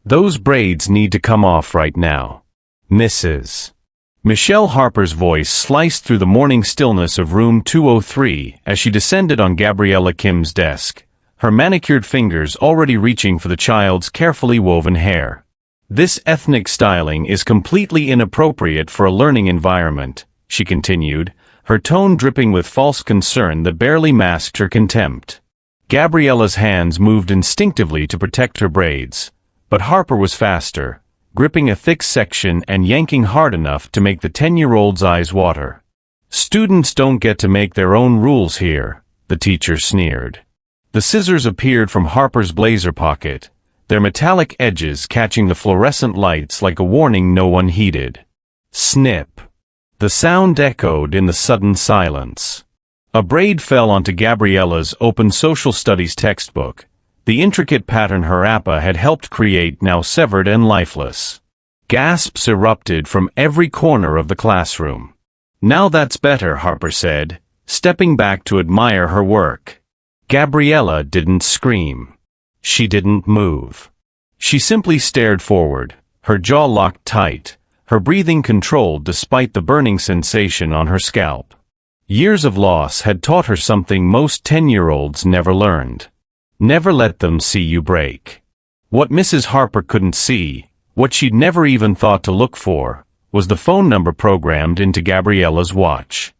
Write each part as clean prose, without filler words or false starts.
Those braids need to come off right now. Mrs. Michelle Harper's voice sliced through the morning stillness of room 203 as she descended on Gabriella Kim's desk, her manicured fingers already reaching for the child's carefully woven hair. This ethnic styling is completely inappropriate for a learning environment, she continued, her tone dripping with false concern that barely masked her contempt. Gabriella's hands moved instinctively to protect her braids, but Harper was faster, gripping a thick section and yanking hard enough to make the 10-year-old's eyes water. "Students don't get to make their own rules here," the teacher sneered. The scissors appeared from Harper's blazer pocket, their metallic edges catching the fluorescent lights like a warning no one heeded. Snip. The sound echoed in the sudden silence. A braid fell onto Gabriella's open social studies textbook, the intricate pattern her appa had helped create now severed and lifeless. Gasps erupted from every corner of the classroom. "Now that's better," Harper said, stepping back to admire her work. Gabriella didn't scream. She didn't move. She simply stared forward, her jaw locked tight, her breathing controlled despite the burning sensation on her scalp. Years of loss had taught her something most 10-year-olds never learned. Never let them see you break. What Mrs. Harper couldn't see, what she'd never even thought to look for, was the phone number programmed into Gabriella's watch.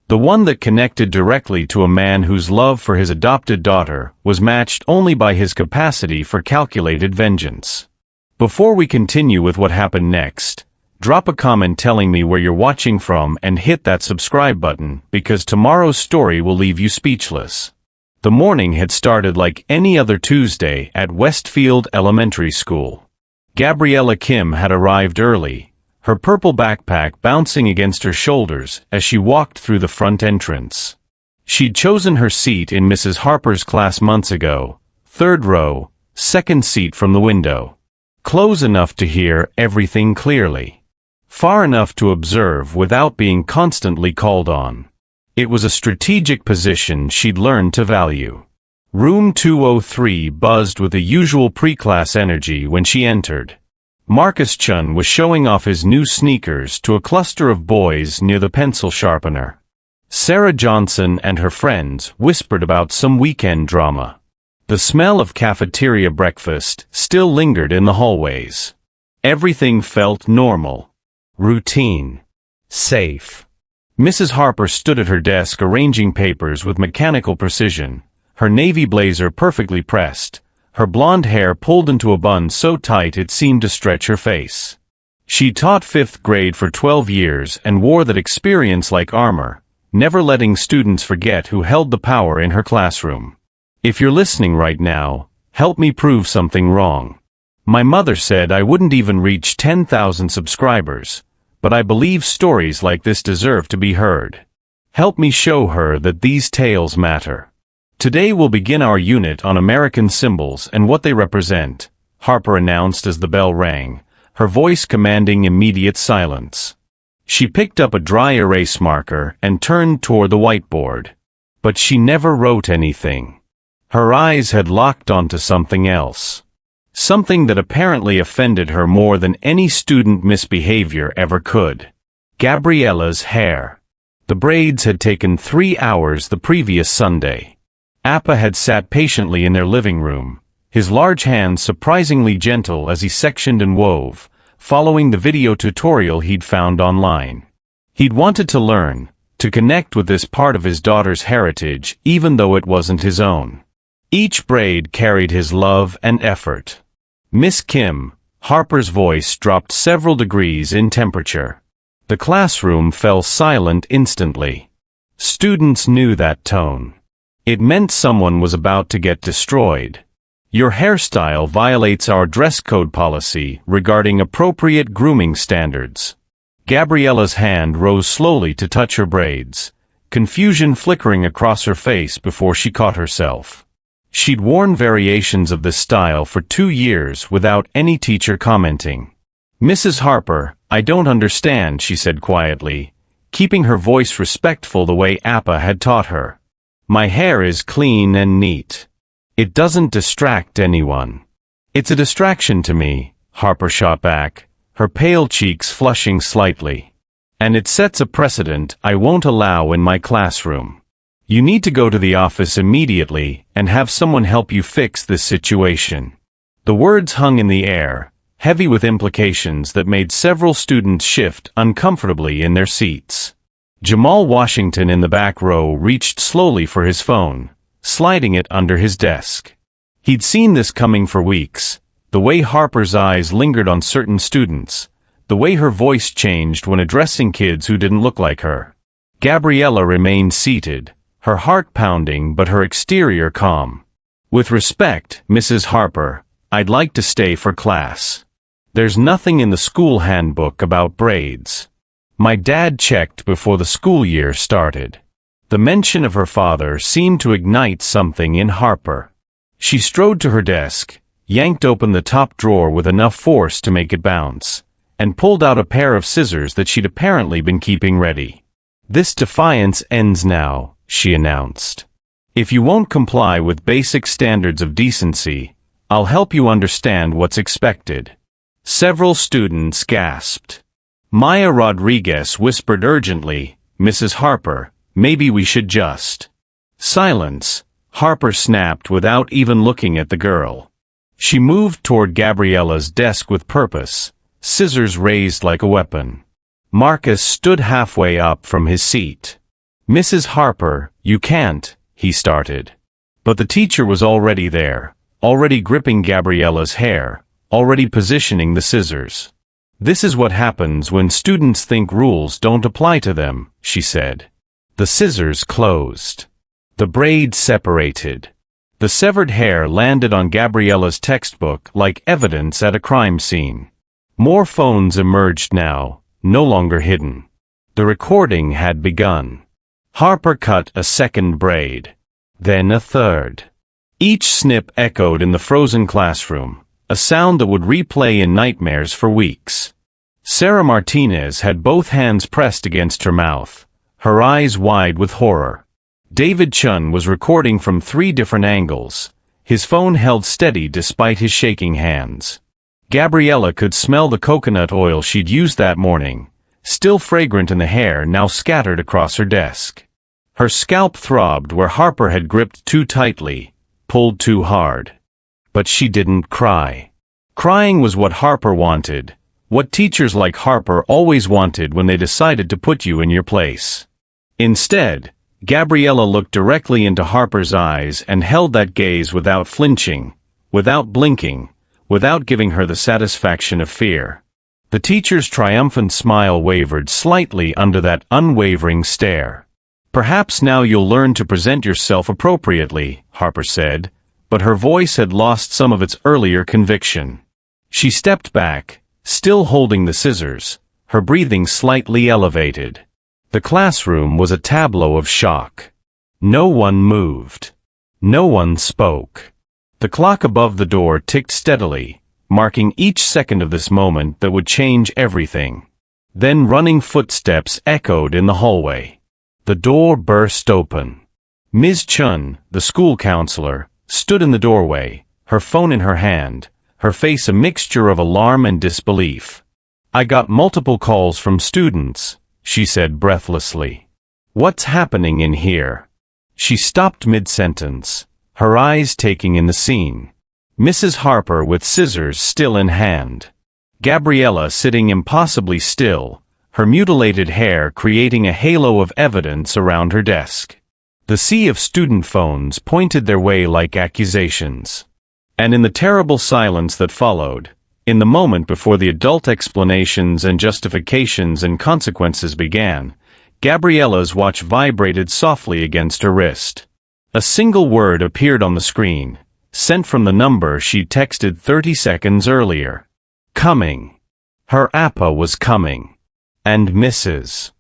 The one that connected directly to a man whose love for his adopted daughter was matched only by his capacity for calculated vengeance. Before we continue with what happened next, drop a comment telling me where you're watching from and hit that subscribe button, because tomorrow's story will leave you speechless. The morning had started like any other Tuesday at Westfield Elementary School. Gabriella Kim had arrived early, her purple backpack bouncing against her shoulders as she walked through the front entrance. She'd chosen her seat in Mrs. Harper's class months ago, third row, second seat from the window. Close enough to hear everything clearly. Far enough to observe without being constantly called on. It was a strategic position she'd learned to value. Room 203 buzzed with the usual pre-class energy when she entered. Marcus Chun was showing off his new sneakers to a cluster of boys near the pencil sharpener. Sarah Johnson and her friends whispered about some weekend drama. The smell of cafeteria breakfast still lingered in the hallways. Everything felt normal. Routine. Safe. Mrs. Harper stood at her desk arranging papers with mechanical precision, her navy blazer perfectly pressed, her blonde hair pulled into a bun so tight it seemed to stretch her face. She taught 5th grade for 12 years and wore that experience like armor, never letting students forget who held the power in her classroom. If you're listening right now, help me prove something wrong. My mother said I wouldn't even reach 10,000 subscribers, but I believe stories like this deserve to be heard. Help me show her that these tales matter. Today we'll begin our unit on American symbols and what they represent, Harper announced as the bell rang, her voice commanding immediate silence. She picked up a dry erase marker and turned toward the whiteboard. But she never wrote anything. Her eyes had locked onto something else. Something that apparently offended her more than any student misbehavior ever could. Gabriella's hair. The braids had taken 3 hours the previous Sunday. Appa had sat patiently in their living room, his large hands surprisingly gentle as he sectioned and wove, following the video tutorial he'd found online. He'd wanted to learn, to connect with this part of his daughter's heritage even though it wasn't his own. Each braid carried his love and effort. Miss Kim, Harper's voice dropped several degrees in temperature. The classroom fell silent instantly. Students knew that tone. It meant someone was about to get destroyed. Your hairstyle violates our dress code policy regarding appropriate grooming standards. Gabriella's hand rose slowly to touch her braids, confusion flickering across her face before she caught herself. She'd worn variations of this style for 2 years without any teacher commenting. "Mrs. Harper, I don't understand," she said quietly, keeping her voice respectful the way Appa had taught her. "My hair is clean and neat. It doesn't distract anyone. It's a distraction to me," Harper shot back, her pale cheeks flushing slightly. "And it sets a precedent I won't allow in my classroom. You need to go to the office immediately and have someone help you fix this situation." The words hung in the air, heavy with implications that made several students shift uncomfortably in their seats. Jamal Washington in the back row reached slowly for his phone, sliding it under his desk. He'd seen this coming for weeks, the way Harper's eyes lingered on certain students, the way her voice changed when addressing kids who didn't look like her. Gabriella remained seated, her heart pounding but her exterior calm. "With respect, Mrs. Harper, I'd like to stay for class. There's nothing in the school handbook about braids. My dad checked before the school year started." The mention of her father seemed to ignite something in Harper. She strode to her desk, yanked open the top drawer with enough force to make it bounce, and pulled out a pair of scissors that she'd apparently been keeping ready. "This defiance ends now," she announced. "If you won't comply with basic standards of decency, I'll help you understand what's expected." Several students gasped. Maya Rodriguez whispered urgently, "Mrs. Harper, maybe we should just—" "Silence," Harper snapped without even looking at the girl. She moved toward Gabriella's desk with purpose, scissors raised like a weapon. Marcus stood halfway up from his seat. "Mrs. Harper, you can't," he started. But the teacher was already there, already gripping Gabriella's hair, already positioning the scissors. "This is what happens when students think rules don't apply to them," she said. The scissors closed. The braid separated. The severed hair landed on Gabriella's textbook like evidence at a crime scene. More phones emerged now, no longer hidden. The recording had begun. Harper cut a second braid. Then a third. Each snip echoed in the frozen classroom, a sound that would replay in nightmares for weeks. Sarah Martinez had both hands pressed against her mouth, her eyes wide with horror. David Chun was recording from 3 different angles, his phone held steady despite his shaking hands. Gabriella could smell the coconut oil she'd used that morning, still fragrant in the hair now scattered across her desk. Her scalp throbbed where Harper had gripped too tightly, pulled too hard. But she didn't cry. Crying was what Harper wanted, what teachers like Harper always wanted when they decided to put you in your place. Instead, Gabriella looked directly into Harper's eyes and held that gaze without flinching, without blinking, without giving her the satisfaction of fear. The teacher's triumphant smile wavered slightly under that unwavering stare. "Perhaps now you'll learn to present yourself appropriately," Harper said, but her voice had lost some of its earlier conviction. She stepped back, still holding the scissors, her breathing slightly elevated. The classroom was a tableau of shock. No one moved. No one spoke. The clock above the door ticked steadily, marking each second of this moment that would change everything. Then running footsteps echoed in the hallway. The door burst open. Ms. Chun, the school counselor, stood in the doorway, her phone in her hand, her face a mixture of alarm and disbelief. "I got multiple calls from students," she said breathlessly. "What's happening in here?" She stopped mid-sentence, her eyes taking in the scene. Mrs. Harper with scissors still in hand. Gabriella sitting impossibly still, her mutilated hair creating a halo of evidence around her desk. The sea of student phones pointed their way like accusations. And in the terrible silence that followed, in the moment before the adult explanations and justifications and consequences began, Gabriella's watch vibrated softly against her wrist. A single word appeared on the screen, sent from the number she'd texted 30 seconds earlier. Coming. Her APA was coming. And Mrs.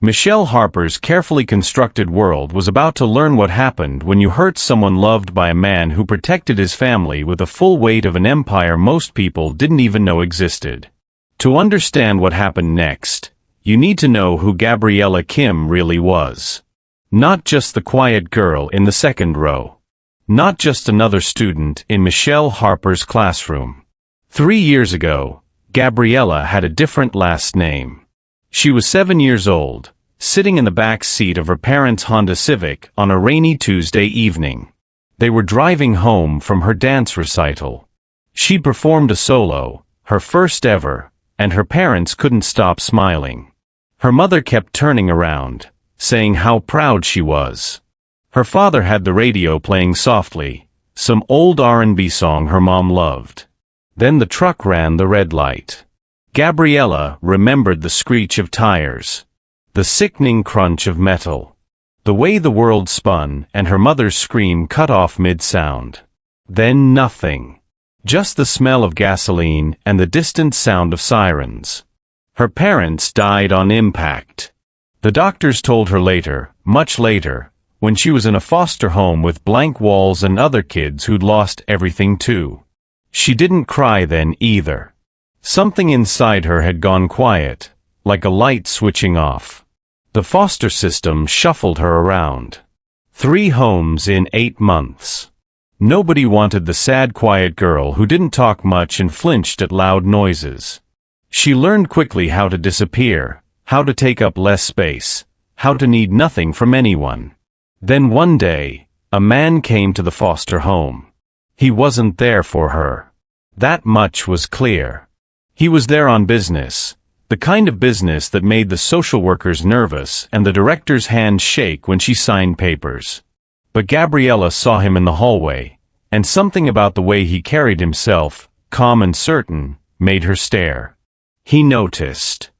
Michelle Harper's carefully constructed world was about to learn what happened when you hurt someone loved by a man who protected his family with the full weight of an empire most people didn't even know existed. To understand what happened next, you need to know who Gabriella Kim really was. Not just the quiet girl in the second row. Not just another student in Michelle Harper's classroom. 3 years ago, Gabriella had a different last name. She was 7 years old, sitting in the back seat of her parents' Honda Civic on a rainy Tuesday evening. They were driving home from her dance recital. She'd performed a solo, her first ever, and her parents couldn't stop smiling. Her mother kept turning around, saying how proud she was. Her father had the radio playing softly, some old R&B song her mom loved. Then the truck ran the red light. Gabriella remembered the screech of tires, the sickening crunch of metal, the way the world spun, and her mother's scream cut off mid-sound. Then nothing. Just the smell of gasoline and the distant sound of sirens. Her parents died on impact. The doctors told her later, much later, when she was in a foster home with blank walls and other kids who'd lost everything too. She didn't cry then either. Something inside her had gone quiet, like a light switching off. The foster system shuffled her around. 3 homes in 8 months. Nobody wanted the sad quiet girl who didn't talk much and flinched at loud noises. She learned quickly how to disappear, how to take up less space, how to need nothing from anyone. Then one day, a man came to the foster home. He wasn't there for her. That much was clear. He was there on business, the kind of business that made the social workers nervous and the director's hands shake when she signed papers. But Gabriella saw him in the hallway, and something about the way he carried himself, calm and certain, made her stare. He noticed.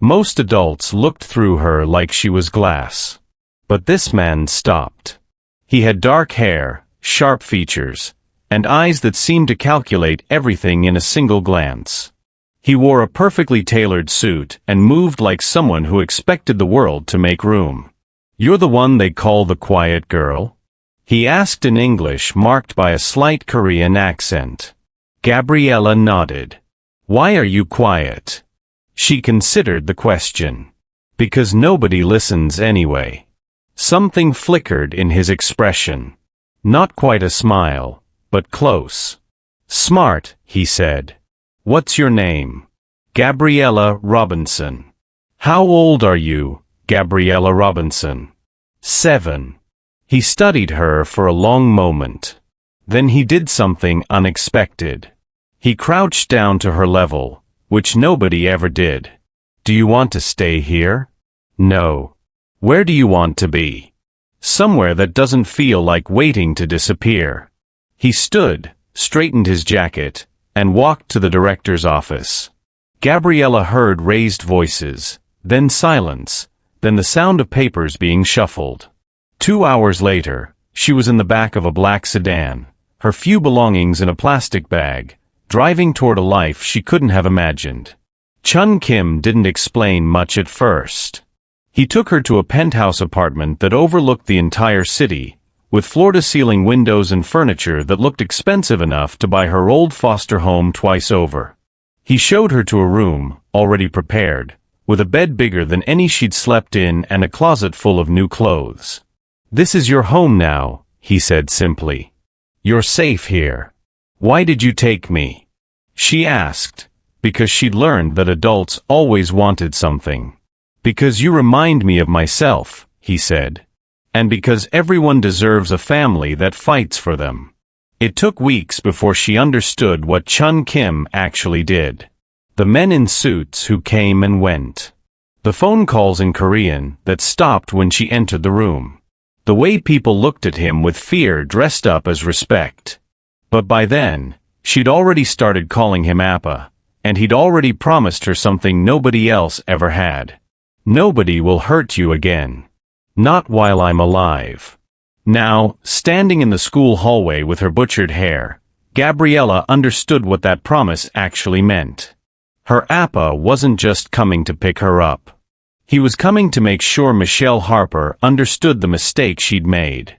Most adults looked through her like she was glass. But this man stopped. He had dark hair, sharp features, and eyes that seemed to calculate everything in a single glance. He wore a perfectly tailored suit and moved like someone who expected the world to make room. "You're the one they call the quiet girl?" he asked in English marked by a slight Korean accent. Gabriella nodded. "Why are you quiet?" She considered the question. "Because nobody listens anyway." Something flickered in his expression. Not quite a smile, but close. "Smart," he said. "What's your name?" "Gabriella Robinson." "How old are you, Gabriella Robinson?" 7. He studied her for a long moment. Then he did something unexpected. He crouched down to her level, which nobody ever did. "Do you want to stay here?" "No." "Where do you want to be?" "Somewhere that doesn't feel like waiting to disappear." He stood, straightened his jacket, and walked to the director's office. Gabriella heard raised voices, then silence, then the sound of papers being shuffled. 2 hours later, she was in the back of a black sedan, her few belongings in a plastic bag, driving toward a life she couldn't have imagined. Chun Kim didn't explain much at first. He took her to a penthouse apartment that overlooked the entire city, with floor-to-ceiling windows and furniture that looked expensive enough to buy her old foster home twice over. He showed her to a room, already prepared, with a bed bigger than any she'd slept in and a closet full of new clothes. "This is your home now," he said simply. "You're safe here." "Why did you take me?" she asked, because she'd learned that adults always wanted something. "Because you remind me of myself," he said. "And because everyone deserves a family that fights for them." It took weeks before she understood what Chun Kim actually did. The men in suits who came and went. The phone calls in Korean that stopped when she entered the room. The way people looked at him with fear dressed up as respect. But by then, she'd already started calling him Appa, and he'd already promised her something nobody else ever had. "Nobody will hurt you again. Not while I'm alive." Now, standing in the school hallway with her butchered hair, Gabriella understood what that promise actually meant. Her Appa wasn't just coming to pick her up. He was coming to make sure Michelle Harper understood the mistake she'd made.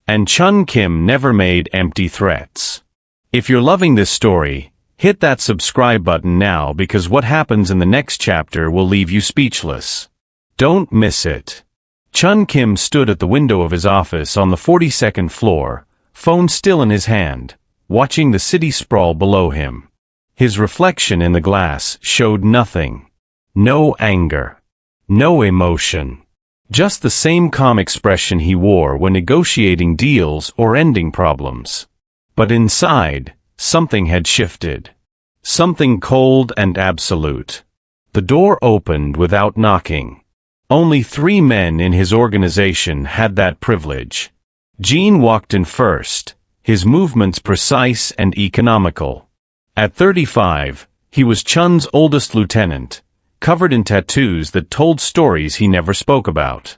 And Chun Kim never made empty threats. If you're loving this story, hit that subscribe button now because what happens in the next chapter will leave you speechless. Don't miss it. Chun Kim stood at the window of his office on the 42nd floor, phone still in his hand, watching the city sprawl below him. His reflection in the glass showed nothing. No anger. No emotion. Just the same calm expression he wore when negotiating deals or ending problems. But inside, something had shifted. Something cold and absolute. The door opened without knocking. Only 3 men in his organization had that privilege. Gene walked in first, his movements precise and economical. At 35, he was Chun's oldest lieutenant, covered in tattoos that told stories he never spoke about.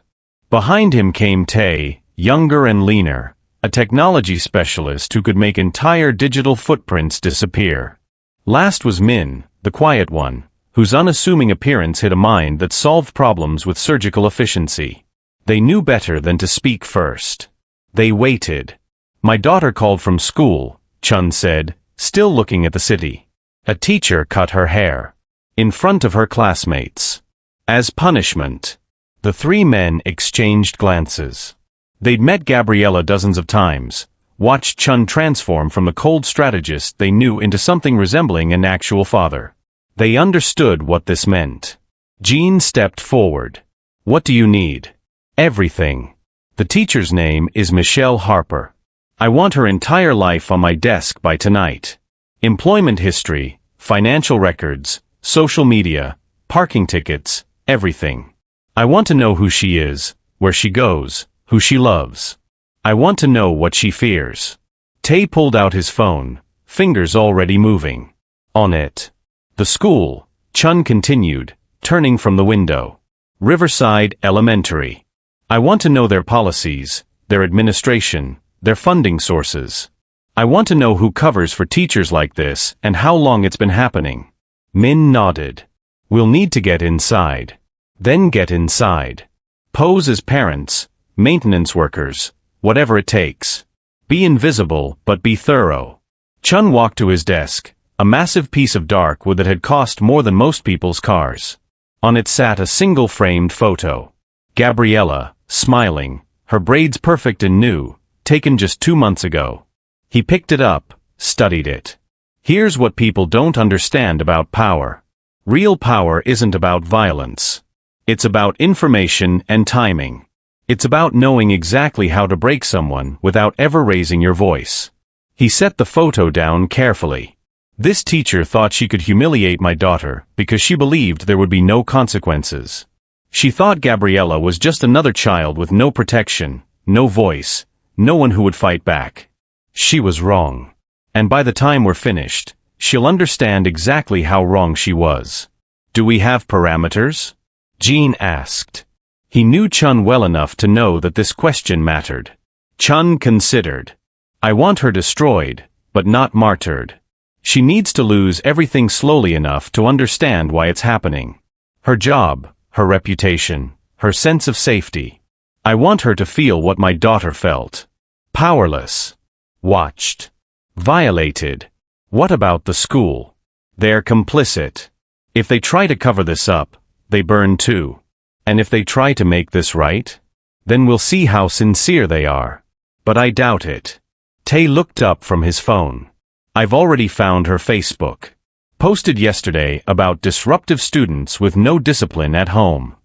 Behind him came Tae, younger and leaner, a technology specialist who could make entire digital footprints disappear. Last was Min, the quiet one, whose unassuming appearance hid a mind that solved problems with surgical efficiency. They knew better than to speak first. They waited. "My daughter called from school," Chun said, still looking at the city. A teacher cut her hair. In front of her classmates. As punishment. The 3 men exchanged glances. They'd met Gabriella dozens of times, watched Chun transform from the cold strategist they knew into something resembling an actual father. They understood what this meant. Gene stepped forward. "What do you need?" "Everything. The teacher's name is Michelle Harper. I want her entire life on my desk by tonight. Employment history, financial records, social media, parking tickets, everything. I want to know who she is, where she goes, who she loves. I want to know what she fears." Tae pulled out his phone, fingers already moving. On it. "The school," Chun continued, turning from the window. "Riverside Elementary. I want to know their policies, their administration, their funding sources. I want to know who covers for teachers like this and how long it's been happening." Min nodded. "We'll need to get inside. Then get inside. Pose as parents, maintenance workers, whatever it takes. Be invisible, but be thorough." Chun walked to his desk, a massive piece of dark wood that had cost more than most people's cars. On it sat a single framed photo. Gabriella, smiling, her braids perfect and new, taken just 2 months ago. He picked it up, studied it. Here's what people don't understand about power. Real power isn't about violence. It's about information and timing. It's about knowing exactly how to break someone without ever raising your voice. He set the photo down carefully. "This teacher thought she could humiliate my daughter because she believed there would be no consequences. She thought Gabriella was just another child with no protection, no voice, no one who would fight back. She was wrong. And by the time we're finished, she'll understand exactly how wrong she was." "Do we have parameters?" Gene asked. He knew Chun well enough to know that this question mattered. Chun considered. "I want her destroyed, but not martyred. She needs to lose everything slowly enough to understand why it's happening. Her job, her reputation, her sense of safety. I want her to feel what my daughter felt. Powerless. Watched. Violated. What about the school? They're complicit. If they try to cover this up, they burn too. And if they try to make this right, then we'll see how sincere they are. But I doubt it." Tae looked up from his phone. "I've already found her Facebook. Posted yesterday about disruptive students with no discipline at home."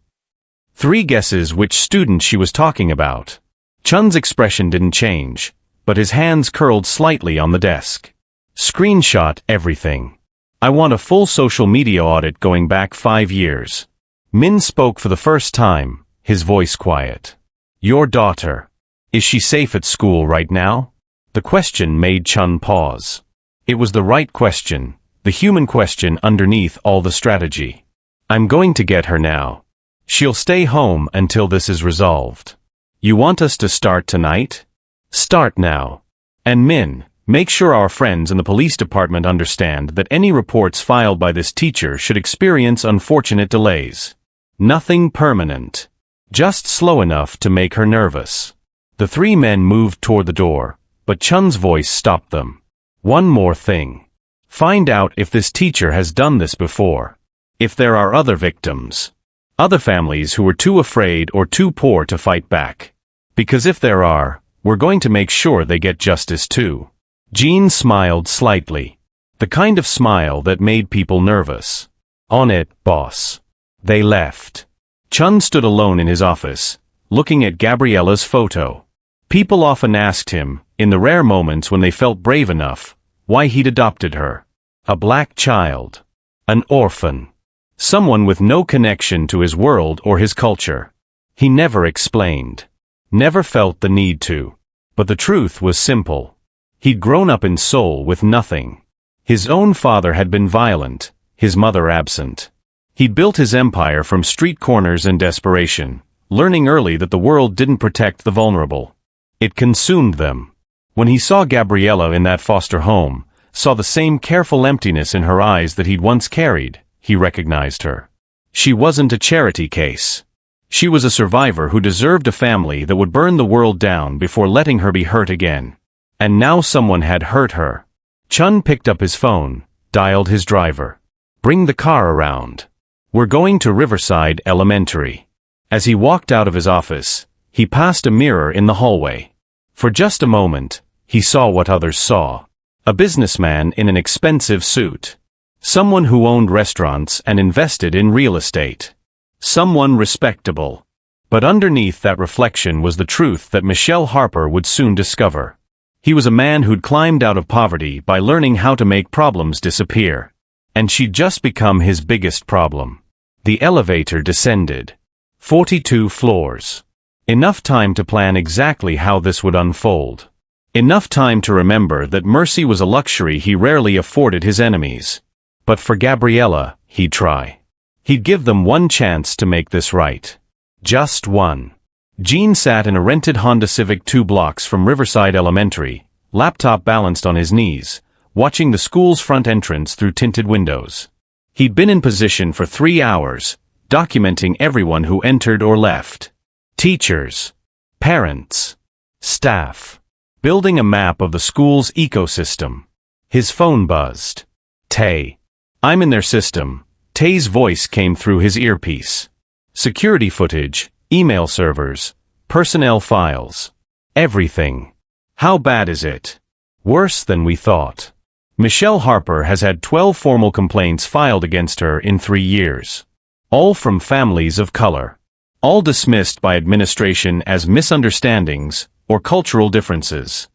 3 guesses which student she was talking about. Chun's expression didn't change, but his hands curled slightly on the desk. "Screenshot everything. I want a full social media audit going back 5 years. Min spoke for the first time, his voice quiet. "Your daughter. Is she safe at school right now?" The question made Chun pause. It was the right question, the human question underneath all the strategy. "I'm going to get her now. She'll stay home until this is resolved. You want us to start tonight? Start now. And Min, make sure our friends in the police department understand that any reports filed by this teacher should experience unfortunate delays. Nothing permanent. Just slow enough to make her nervous." The 3 men moved toward the door, but Chun's voice stopped them. "One more thing. Find out if this teacher has done this before. If there are other victims. Other families who were too afraid or too poor to fight back. Because if there are, we're going to make sure they get justice too." Gene smiled slightly. The kind of smile that made people nervous. On it, boss. They left. Chun stood alone in his office, looking at Gabriella's photo. People often asked him, in the rare moments when they felt brave enough, why he'd adopted her. A black child. An orphan. Someone with no connection to his world or his culture. He never explained. Never felt the need to. But the truth was simple. He'd grown up in Seoul with nothing. His own father had been violent, his mother absent. He'd built his empire from street corners and desperation, learning early that the world didn't protect the vulnerable. It consumed them. When he saw Gabriella in that foster home, saw the same careful emptiness in her eyes that he'd once carried, he recognized her. She wasn't a charity case. She was a survivor who deserved a family that would burn the world down before letting her be hurt again. And now someone had hurt her. Chun picked up his phone, dialed his driver. Bring the car around. We're going to Riverside Elementary. As he walked out of his office, he passed a mirror in the hallway. For just a moment, he saw what others saw. A businessman in an expensive suit. Someone who owned restaurants and invested in real estate. Someone respectable. But underneath that reflection was the truth that Michelle Harper would soon discover. He was a man who'd climbed out of poverty by learning how to make problems disappear. And she'd just become his biggest problem. The elevator descended. 42 floors. Enough time to plan exactly how this would unfold. Enough time to remember that mercy was a luxury he rarely afforded his enemies. But for Gabriella, he'd try. He'd give them one chance to make this right. Just one. Gene sat in a rented Honda Civic 2 blocks from Riverside Elementary, laptop balanced on his knees, watching the school's front entrance through tinted windows. He'd been in position for 3 hours, documenting everyone who entered or left. Teachers, parents, staff, building a map of the school's ecosystem. His phone buzzed. Tay. I'm in their system. Tay's voice came through his earpiece. Security footage, email servers, personnel files. Everything. How bad is it? Worse than we thought. Michelle Harper has had 12 formal complaints filed against her in 3 years. All from families of color. All dismissed by administration as misunderstandings or cultural differences.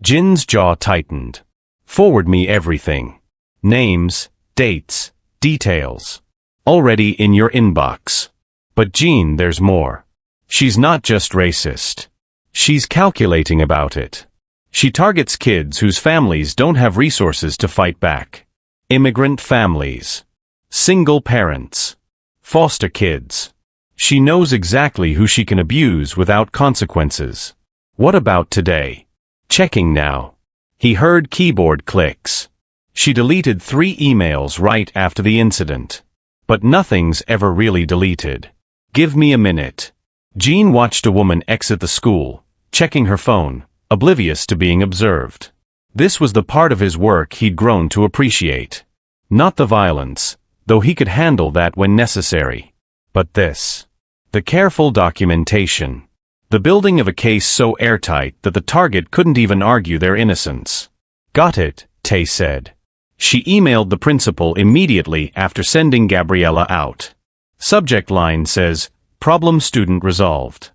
Jin's jaw tightened. Forward me everything. Names, dates, details. Already in your inbox. But Jean, there's more. She's not just racist. She's calculating about it. She targets kids whose families don't have resources to fight back. Immigrant families. Single parents. Foster kids. She knows exactly who she can abuse without consequences. What about today? Checking now. He heard keyboard clicks. She deleted 3 emails right after the incident. But nothing's ever really deleted. Give me a minute. Jean watched a woman exit the school, checking her phone, oblivious to being observed. This was the part of his work he'd grown to appreciate. Not the violence, though he could handle that when necessary. But this. The careful documentation. The building of a case so airtight that the target couldn't even argue their innocence. Got it, Tay said. She emailed the principal immediately after sending Gabriella out. Subject line says, problem student resolved.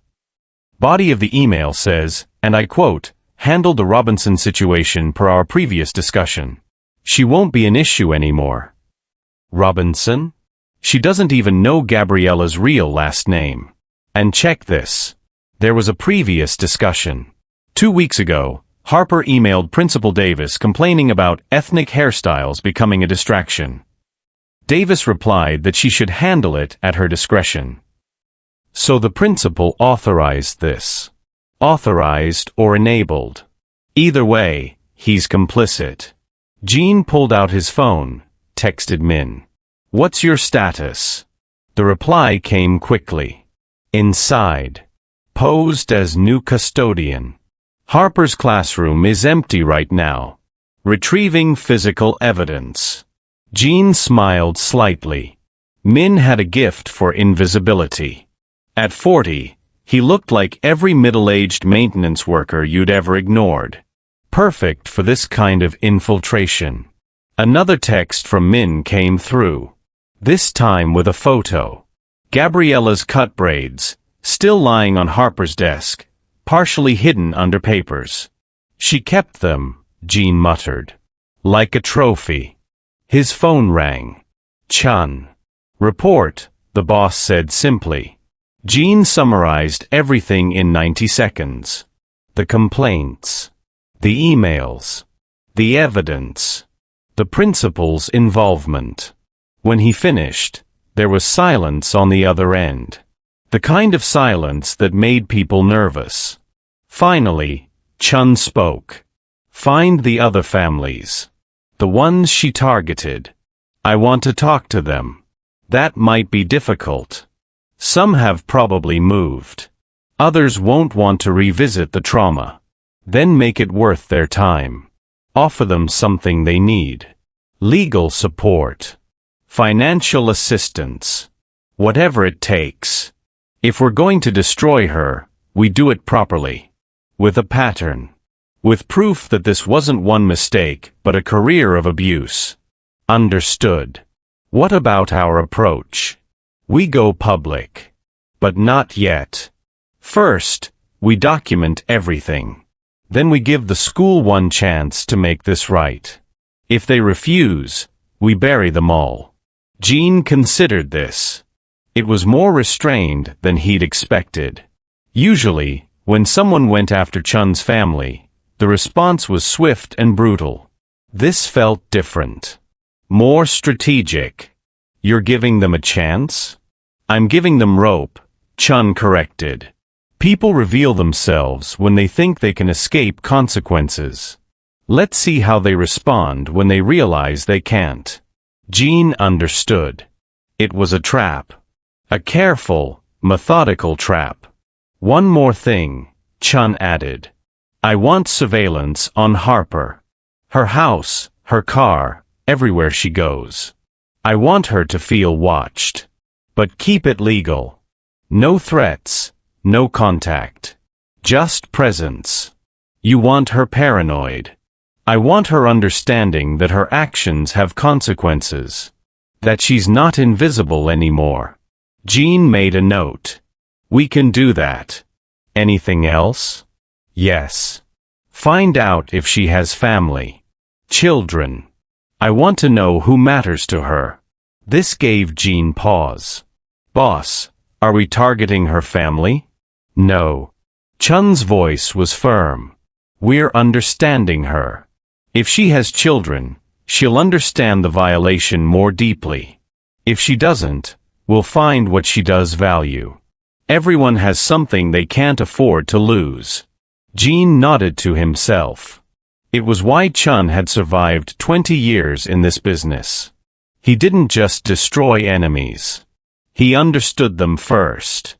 Body of the email says, and I quote, handled the Robinson situation per our previous discussion. She won't be an issue anymore. Robinson? She doesn't even know Gabriella's real last name. And check this. There was a previous discussion. 2 weeks ago, Harper emailed Principal Davis complaining about ethnic hairstyles becoming a distraction. Davis replied that she should handle it at her discretion. So the principal authorized this. Authorized or enabled. Either way, he's complicit. Gene pulled out his phone, texted Min. What's your status? The reply came quickly. Inside. Posed as new custodian. Harper's classroom is empty right now. Retrieving physical evidence. Gene smiled slightly. Min had a gift for invisibility. At 40, he looked like every middle-aged maintenance worker you'd ever ignored. Perfect for this kind of infiltration. Another text from Min came through. This time with a photo. Gabriella's cut braids, still lying on Harper's desk, partially hidden under papers. She kept them, Jean muttered. Like a trophy. His phone rang. Chun. Report, the boss said simply. Jean summarized everything in 90 seconds. The complaints. The emails. The evidence. The principal's involvement. When he finished, there was silence on the other end. The kind of silence that made people nervous. Finally, Chun spoke. Find the other families. The ones she targeted. I want to talk to them. That might be difficult. Some have probably moved. Others won't want to revisit the trauma. Then make it worth their time. Offer them something they need. Legal support. Financial assistance. Whatever it takes. If we're going to destroy her, we do it properly. With a pattern. With proof that this wasn't one mistake, but a career of abuse. Understood. What about our approach? We go public. But not yet. First, we document everything. Then we give the school one chance to make this right. If they refuse, we bury them all. Jean considered this. It was more restrained than he'd expected. Usually, when someone went after Chun's family, the response was swift and brutal. This felt different. More strategic. You're giving them a chance? I'm giving them rope, Chun corrected. People reveal themselves when they think they can escape consequences. Let's see how they respond when they realize they can't. Jean understood. It was a trap. A careful, methodical trap. One more thing, Chun added. I want surveillance on Harper. Her house, her car, everywhere she goes. I want her to feel watched. But keep it legal. No threats, no contact. Just presence. You want her paranoid. I want her understanding that her actions have consequences. That she's not invisible anymore. Jean made a note. We can do that. Anything else? Yes. Find out if she has family. Children. I want to know who matters to her. This gave Jean pause. Boss, are we targeting her family? No. Chun's voice was firm. We're understanding her. If she has children, she'll understand the violation more deeply. If she doesn't, we'll find what she does value. Everyone has something they can't afford to lose. Jean nodded to himself. It was why Chun had survived 20 years in this business. He didn't just destroy enemies. He understood them first.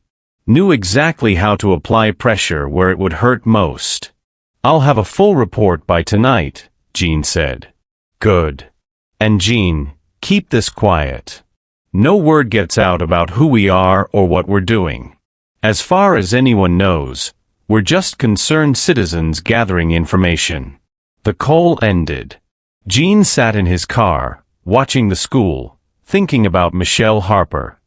Knew exactly how to apply pressure where it would hurt most. I'll have a full report by tonight, Jean said. Good. And Jean, keep this quiet. No word gets out about who we are or what we're doing. As far as anyone knows, we're just concerned citizens gathering information. The call ended. Jean sat in his car, watching the school, thinking about Michelle Harper.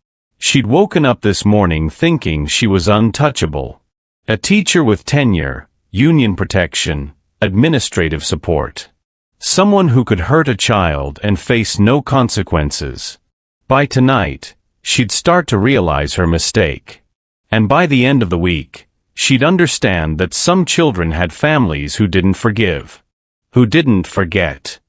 She'd woken up this morning thinking she was untouchable. A teacher with tenure, union protection, administrative support. Someone who could hurt a child and face no consequences. By tonight, she'd start to realize her mistake. And by the end of the week, she'd understand that some children had families who didn't forgive. Who didn't forget.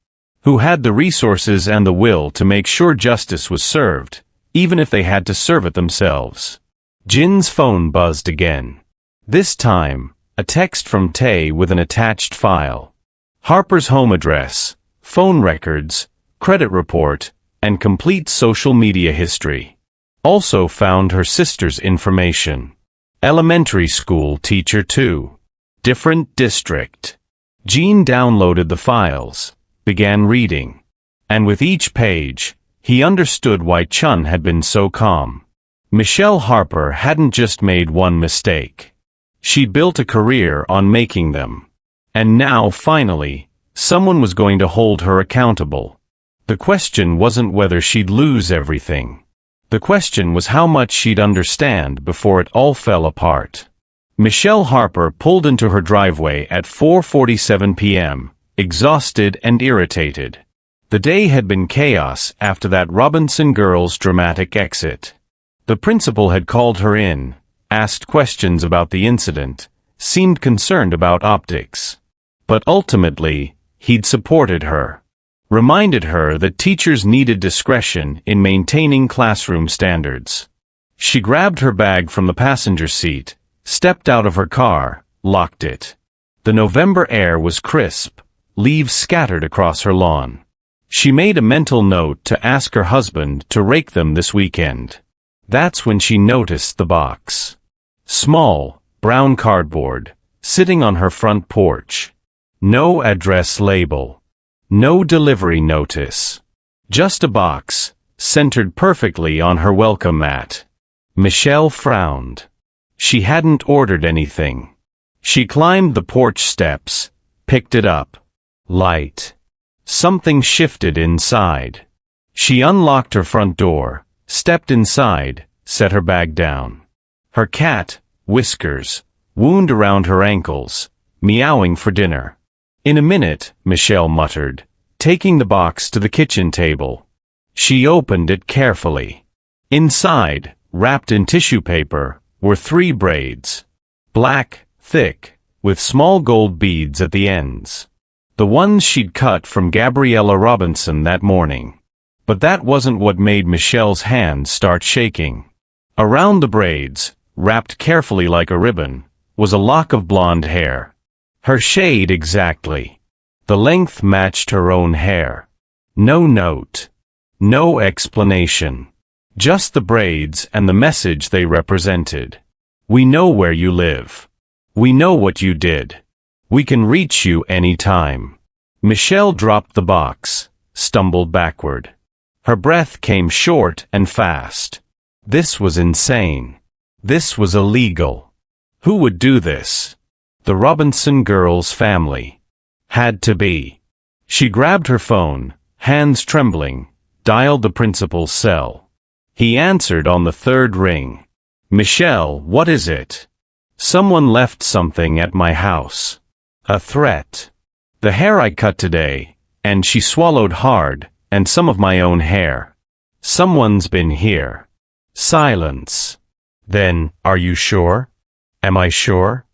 Who had the resources and the will to make sure justice was served, even if they had to serve it themselves. Jin's phone buzzed again. This time, a text from Tae with an attached file. Harper's home address, phone records, credit report, and complete social media history. Also found her sister's information. Elementary school teacher too. Different district. Jean downloaded the files, began reading. And with each page, he understood why Chun had been so calm. Michelle Harper hadn't just made one mistake. She'd built a career on making them. And now, finally, someone was going to hold her accountable. The question wasn't whether she'd lose everything. The question was how much she'd understand before it all fell apart. Michelle Harper pulled into her driveway at 4:47 p.m., exhausted and irritated. The day had been chaos after that Robinson girl's dramatic exit. The principal had called her in, asked questions about the incident, seemed concerned about optics. But ultimately, he'd supported her. Reminded her that teachers needed discretion in maintaining classroom standards. She grabbed her bag from the passenger seat, stepped out of her car, locked it. The November air was crisp, leaves scattered across her lawn. She made a mental note to ask her husband to rake them this weekend. That's when she noticed the box. Small, brown cardboard, sitting on her front porch. No address label. No delivery notice. Just a box, centered perfectly on her welcome mat. Michelle frowned. She hadn't ordered anything. She climbed the porch steps, picked it up. Light. Something shifted inside. She unlocked her front door, stepped inside, set her bag down. Her cat, Whiskers, wound around her ankles, meowing for dinner. In a minute, Michelle muttered, taking the box to the kitchen table. She opened it carefully. Inside, wrapped in tissue paper, were 3 braids. Black, thick, with small gold beads at the ends. The ones she'd cut from Gabriella Robinson that morning. But that wasn't what made Michelle's hands start shaking. Around the braids, wrapped carefully like a ribbon, was a lock of blonde hair. Her shade exactly. The length matched her own hair. No note. No explanation. Just the braids and the message they represented. We know where you live. We know what you did. We can reach you any time. Michelle dropped the box, stumbled backward. Her breath came short and fast. This was insane. This was illegal. Who would do this? The Robinson girl's family. Had to be. She grabbed her phone, hands trembling, dialed the principal's cell. He answered on the 3rd ring. Michelle, what is it? Someone left something at my house. A threat. The hair I cut today, and she swallowed hard, and some of my own hair. Someone's been here. Silence. Then, are you sure? Am I sure?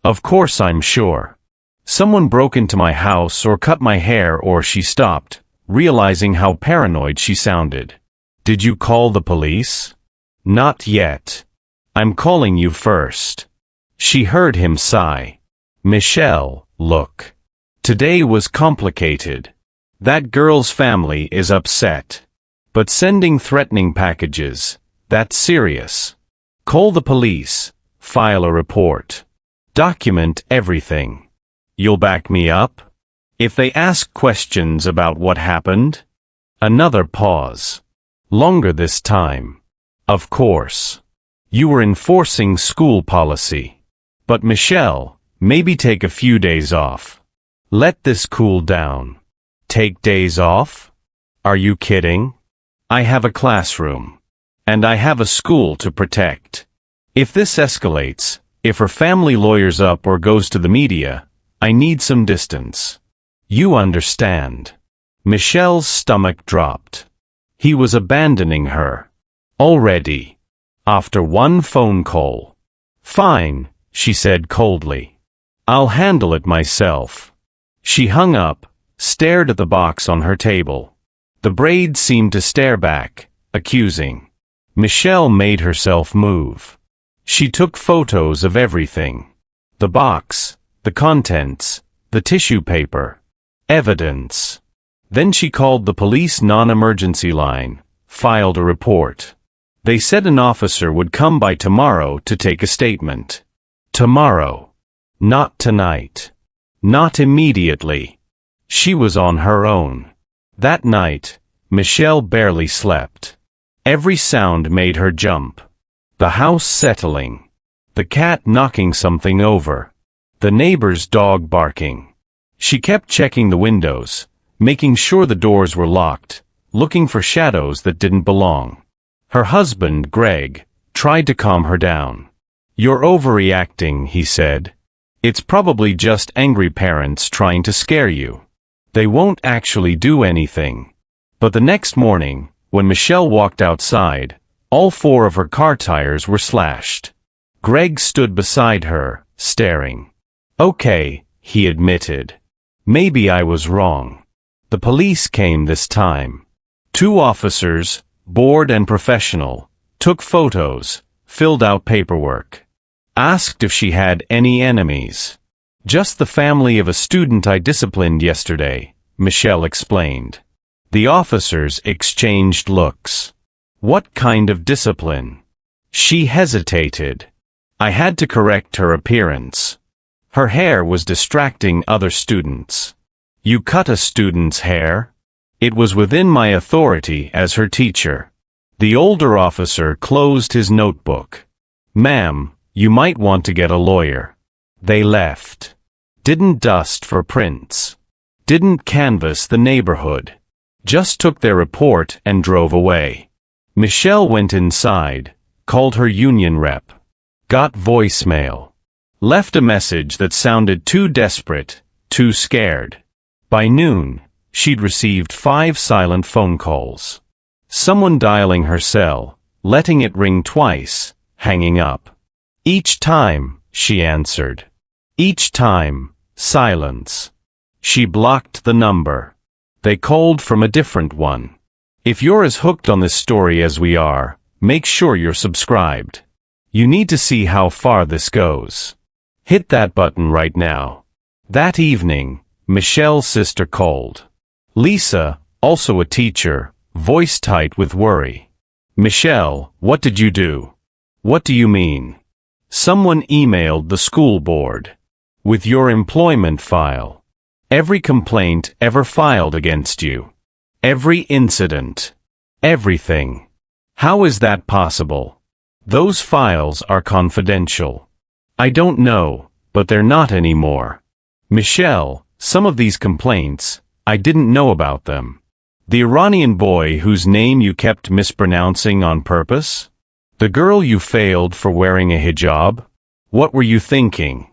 Of course I'm sure. Someone broke into my house or cut my hair, or she stopped, realizing how paranoid she sounded. Did you call the police? Not yet. I'm calling you first. She heard him sigh. Michelle, look. Today was complicated. That girl's family is upset. But sending threatening packages, that's serious. Call the police, file a report. Document everything. You'll back me up? If they ask questions about what happened? Another pause. Longer this time. Of course. You were enforcing school policy. But Michelle, maybe take a few days off. Let this cool down. Take days off? Are you kidding? I have a classroom. And I have a school to protect. If this escalates, if her family lawyers up or goes to the media, I need some distance. You understand. Michelle's stomach dropped. He was abandoning her. Already. After one phone call. Fine, she said coldly. I'll handle it myself. She hung up, stared at the box on her table. The braids seemed to stare back, accusing. Michelle made herself move. She took photos of everything. The box, the contents, the tissue paper. Evidence. Then she called the police non-emergency line, filed a report. They said an officer would come by tomorrow to take a statement. Tomorrow. Not tonight. Not immediately. She was on her own. That night, Michelle barely slept. Every sound made her jump. The house settling. The cat knocking something over. The neighbor's dog barking. She kept checking the windows, making sure the doors were locked, looking for shadows that didn't belong. Her husband, Greg, tried to calm her down. "You're overreacting," he said. "It's probably just angry parents trying to scare you. They won't actually do anything." But the next morning, when Michelle walked outside, all 4 of her car tires were slashed. Greg stood beside her, staring. "Okay," he admitted. "Maybe I was wrong." The police came this time. 2 officers, bored and professional, took photos, filled out paperwork. Asked if she had any enemies. "Just the family of a student I disciplined yesterday," Michelle explained. The officers exchanged looks. "What kind of discipline?" She hesitated. "I had to correct her appearance. Her hair was distracting other students." "You cut a student's hair?" "It was within my authority as her teacher." The older officer closed his notebook. "Ma'am, you might want to get a lawyer." They left. Didn't dust for prints. Didn't canvass the neighborhood. Just took their report and drove away. Michelle went inside, called her union rep. Got voicemail. Left a message that sounded too desperate, too scared. By noon, she'd received 5 silent phone calls. Someone dialing her cell, letting it ring twice, hanging up. Each time, she answered. Each time, silence. She blocked the number. They called from a different one. If you're as hooked on this story as we are, make sure you're subscribed. You need to see how far this goes. Hit that button right now. That evening, Michelle's sister called. Lisa, also a teacher, voice tight with worry. "Michelle, what did you do?" "What do you mean?" "Someone emailed the school board. With your employment file. Every complaint ever filed against you. Every incident. Everything. How is that possible? Those files are confidential." "I don't know, but they're not anymore." "Michelle, some of these complaints, I didn't know about them. The Iranian boy whose name you kept mispronouncing on purpose? The girl you failed for wearing a hijab? What were you thinking?"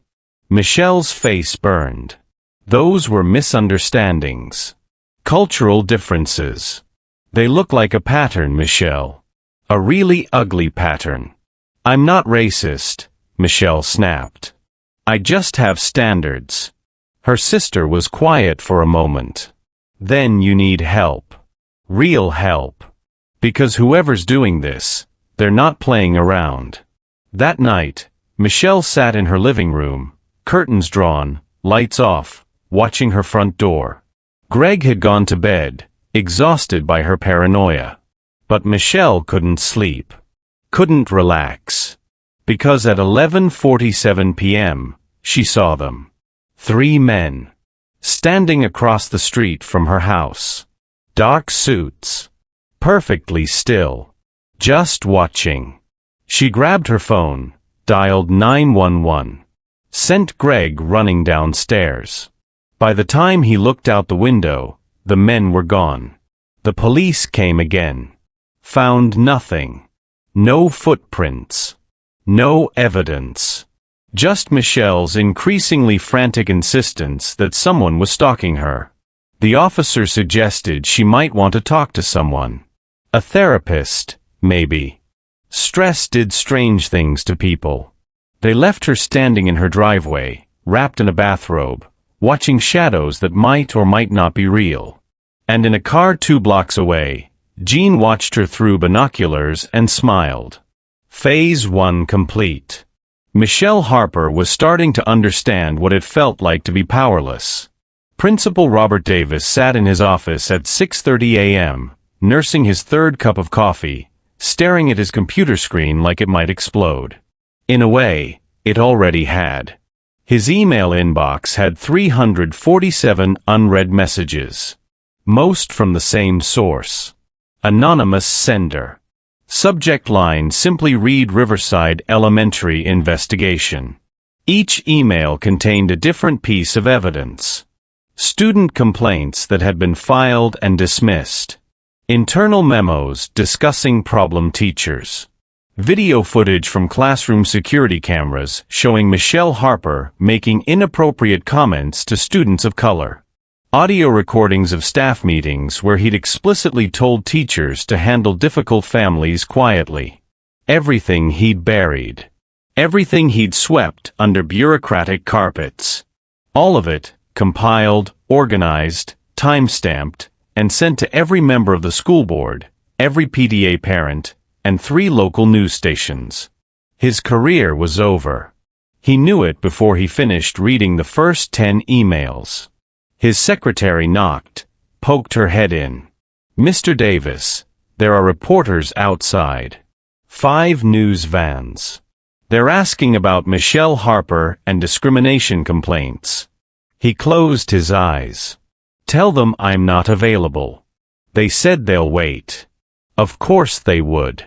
Michelle's face burned. Those were misunderstandings. Cultural differences. They look like a pattern, Michelle. A really ugly pattern. "I'm not racist," Michelle snapped. "I just have standards." Her sister was quiet for a moment. "Then you need help. Real help. Because whoever's doing this, they're not playing around." That night, Michelle sat in her living room, curtains drawn, lights off, watching her front door. Greg had gone to bed, exhausted by her paranoia. But Michelle couldn't sleep. Couldn't relax. Because at 11:47 p.m., she saw them. 3 men. Standing across the street from her house. Dark suits. Perfectly still. Just watching. She grabbed her phone, dialed 911. Sent Greg running downstairs. By the time he looked out the window, the men were gone. The police came again. Found nothing. No footprints. No evidence. Just Michelle's increasingly frantic insistence that someone was stalking her. The officer suggested she might want to talk to someone. A therapist, maybe. Stress did strange things to people. They left her standing in her driveway, wrapped in a bathrobe, watching shadows that might or might not be real. And in a car 2 blocks away, Jean watched her through binoculars and smiled. Phase 1 complete. Michelle Harper was starting to understand what it felt like to be powerless. Principal Robert Davis sat in his office at 6:30 a.m., nursing his 3rd cup of coffee, staring at his computer screen like it might explode. In a way, it already had. His email inbox had 347 unread messages. Most from the same source. Anonymous sender. Subject line simply read Riverside Elementary investigation. Each email contained a different piece of evidence. Student complaints that had been filed and dismissed. Internal memos discussing problem teachers. Video footage from classroom security cameras showing Michelle Harper making inappropriate comments to students of color. Audio recordings of staff meetings where he'd explicitly told teachers to handle difficult families quietly. Everything he'd buried. Everything he'd swept under bureaucratic carpets. All of it, compiled, organized, time-stamped, and sent to every member of the school board, every PTA parent, and 3 local news stations. His career was over. He knew it before he finished reading the first 10 emails. His secretary knocked, poked her head in. "Mr. Davis, there are reporters outside." 5 news vans. "They're asking about Michelle Harper and discrimination complaints." He closed his eyes. "Tell them I'm not available." They said they'll wait. Of course they would.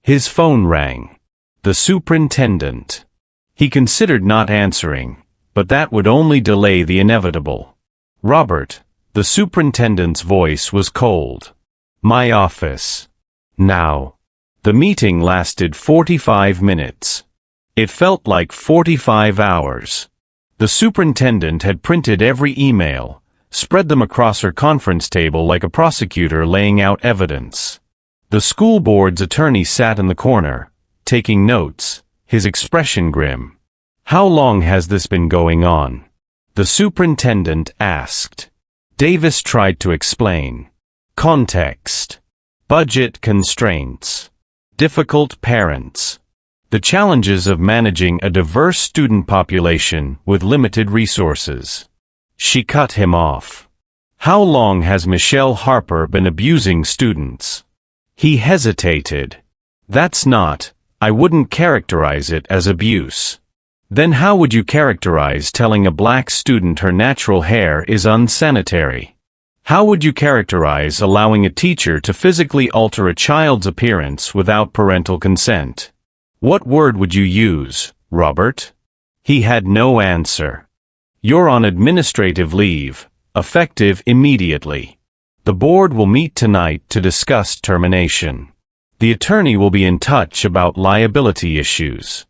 His phone rang. The superintendent. He considered not answering, but that would only delay the inevitable. "Robert," the superintendent's voice was cold. "My office. Now." The meeting lasted 45 minutes. It felt like 45 hours. The superintendent had printed every email, spread them across her conference table like a prosecutor laying out evidence. The school board's attorney sat in the corner, taking notes, his expression grim. "How long has this been going on?" the superintendent asked. Davis tried to explain. Context. Budget constraints. Difficult parents. The challenges of managing a diverse student population with limited resources. She cut him off. "How long has Michelle Harper been abusing students?" He hesitated. I wouldn't characterize it as abuse." "Then how would you characterize telling a black student her natural hair is unsanitary? How would you characterize allowing a teacher to physically alter a child's appearance without parental consent? What word would you use, Robert?" He had no answer. "You're on administrative leave, effective immediately. The board will meet tonight to discuss termination. The attorney will be in touch about liability issues.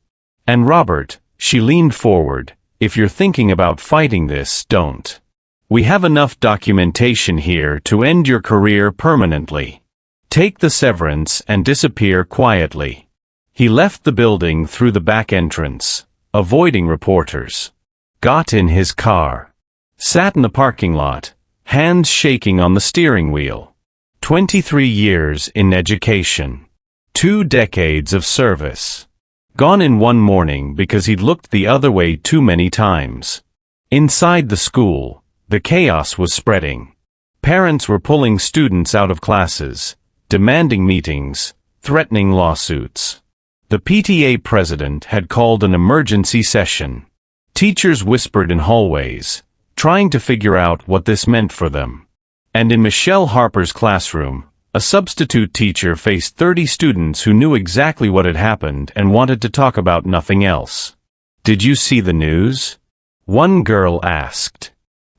And Robert," she leaned forward, "if you're thinking about fighting this, don't. We have enough documentation here to end your career permanently. Take the severance and disappear quietly." He left the building through the back entrance, avoiding reporters. Got in his car. Sat in the parking lot, hands shaking on the steering wheel. 23 years in education. 2 decades of service. Gone in one morning because he'd looked the other way too many times. Inside the school, the chaos was spreading. Parents were pulling students out of classes, demanding meetings, threatening lawsuits. The PTA president had called an emergency session. Teachers whispered in hallways, trying to figure out what this meant for them. And in Michelle Harper's classroom, a substitute teacher faced 30 students who knew exactly what had happened and wanted to talk about nothing else. "Did you see the news?" one girl asked.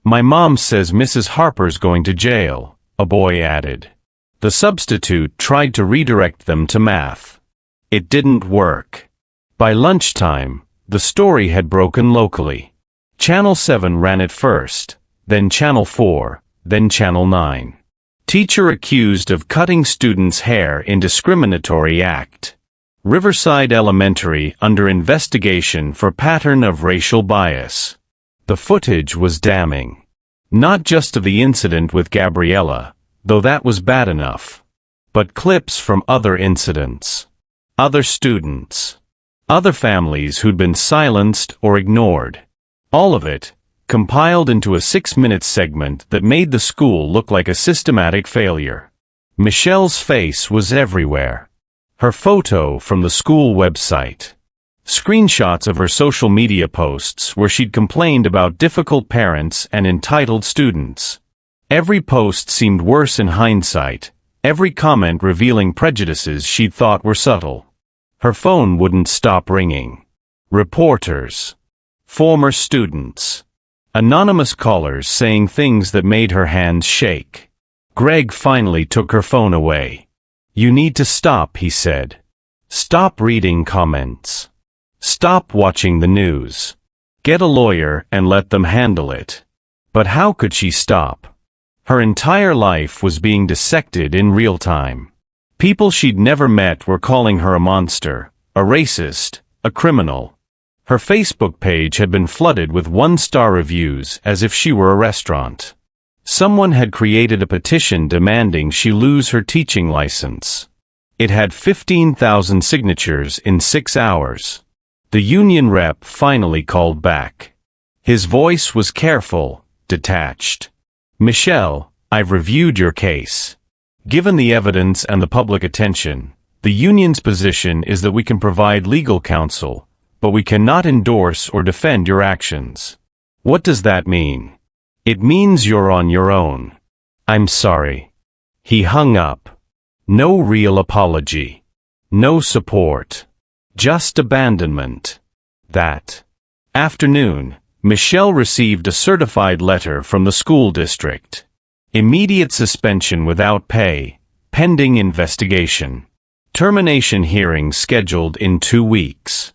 "My mom says Mrs. Harper's going to jail," a boy added. The substitute tried to redirect them to math. It didn't work. By lunchtime, the story had broken locally. Channel 7 ran it first, then Channel 4, then Channel 9. Teacher accused of cutting students' hair in discriminatory act. Riverside Elementary under investigation for pattern of racial bias. The footage was damning. Not just of the incident with Gabriella, though that was bad enough, but clips from other incidents. Other students. Other families who'd been silenced or ignored. All of it, compiled into a 6-minute segment that made the school look like a systematic failure. Michelle's face was everywhere. Her photo from the school website. Screenshots of her social media posts where she'd complained about difficult parents and entitled students. Every post seemed worse in hindsight, every comment revealing prejudices she'd thought were subtle. Her phone wouldn't stop ringing. Reporters. Former students. Anonymous callers saying things that made her hands shake. Greg finally took her phone away. "You need to stop," he said. "Stop reading comments. Stop watching the news. Get a lawyer and let them handle it." But how could she stop? Her entire life was being dissected in real time. People she'd never met were calling her a monster, a racist, a criminal. Her Facebook page had been flooded with one-star reviews as if she were a restaurant. Someone had created a petition demanding she lose her teaching license. It had 15,000 signatures in 6 hours. The union rep finally called back. His voice was careful, detached. "Michelle, I've reviewed your case. Given the evidence and the public attention, the union's position is that we can provide legal counsel, but we cannot endorse or defend your actions." What does that mean? It means you're on your own. "I'm sorry." He hung up. No real apology. No support. Just abandonment. That afternoon, Michelle received a certified letter from the school district. Immediate suspension without pay, pending investigation. Termination hearing scheduled in 2 weeks.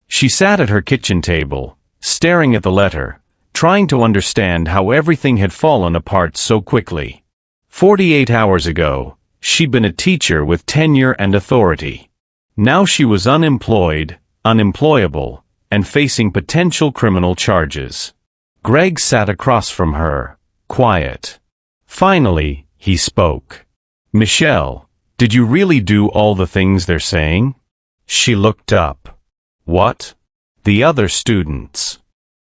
She sat at her kitchen table, staring at the letter, trying to understand how everything had fallen apart so quickly. 48 hours ago, she'd been a teacher with tenure and authority. Now she was unemployed, unemployable, and facing potential criminal charges. Greg sat across from her, quiet. Finally, he spoke. "Michelle, did you really do all the things they're saying?" She looked up. "What? The other students?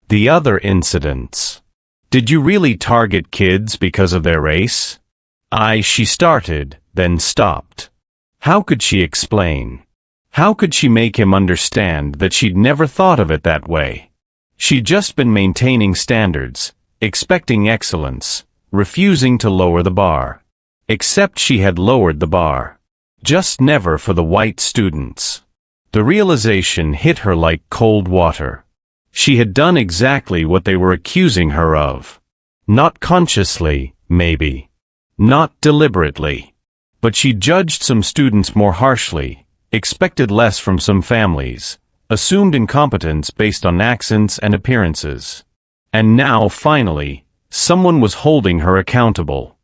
The other incidents? Did you really target kids because of their race?" She started, then stopped. How could she explain? How could she make him understand that she'd never thought of it that way? She'd just been maintaining standards, expecting excellence, refusing to lower the bar. Except she had lowered the bar. Just never for the white students. The realization hit her like cold water. She had done exactly what they were accusing her of. Not consciously, maybe. Not deliberately. But she judged some students more harshly, expected less from some families, assumed incompetence based on accents and appearances. And now, finally, someone was holding her accountable.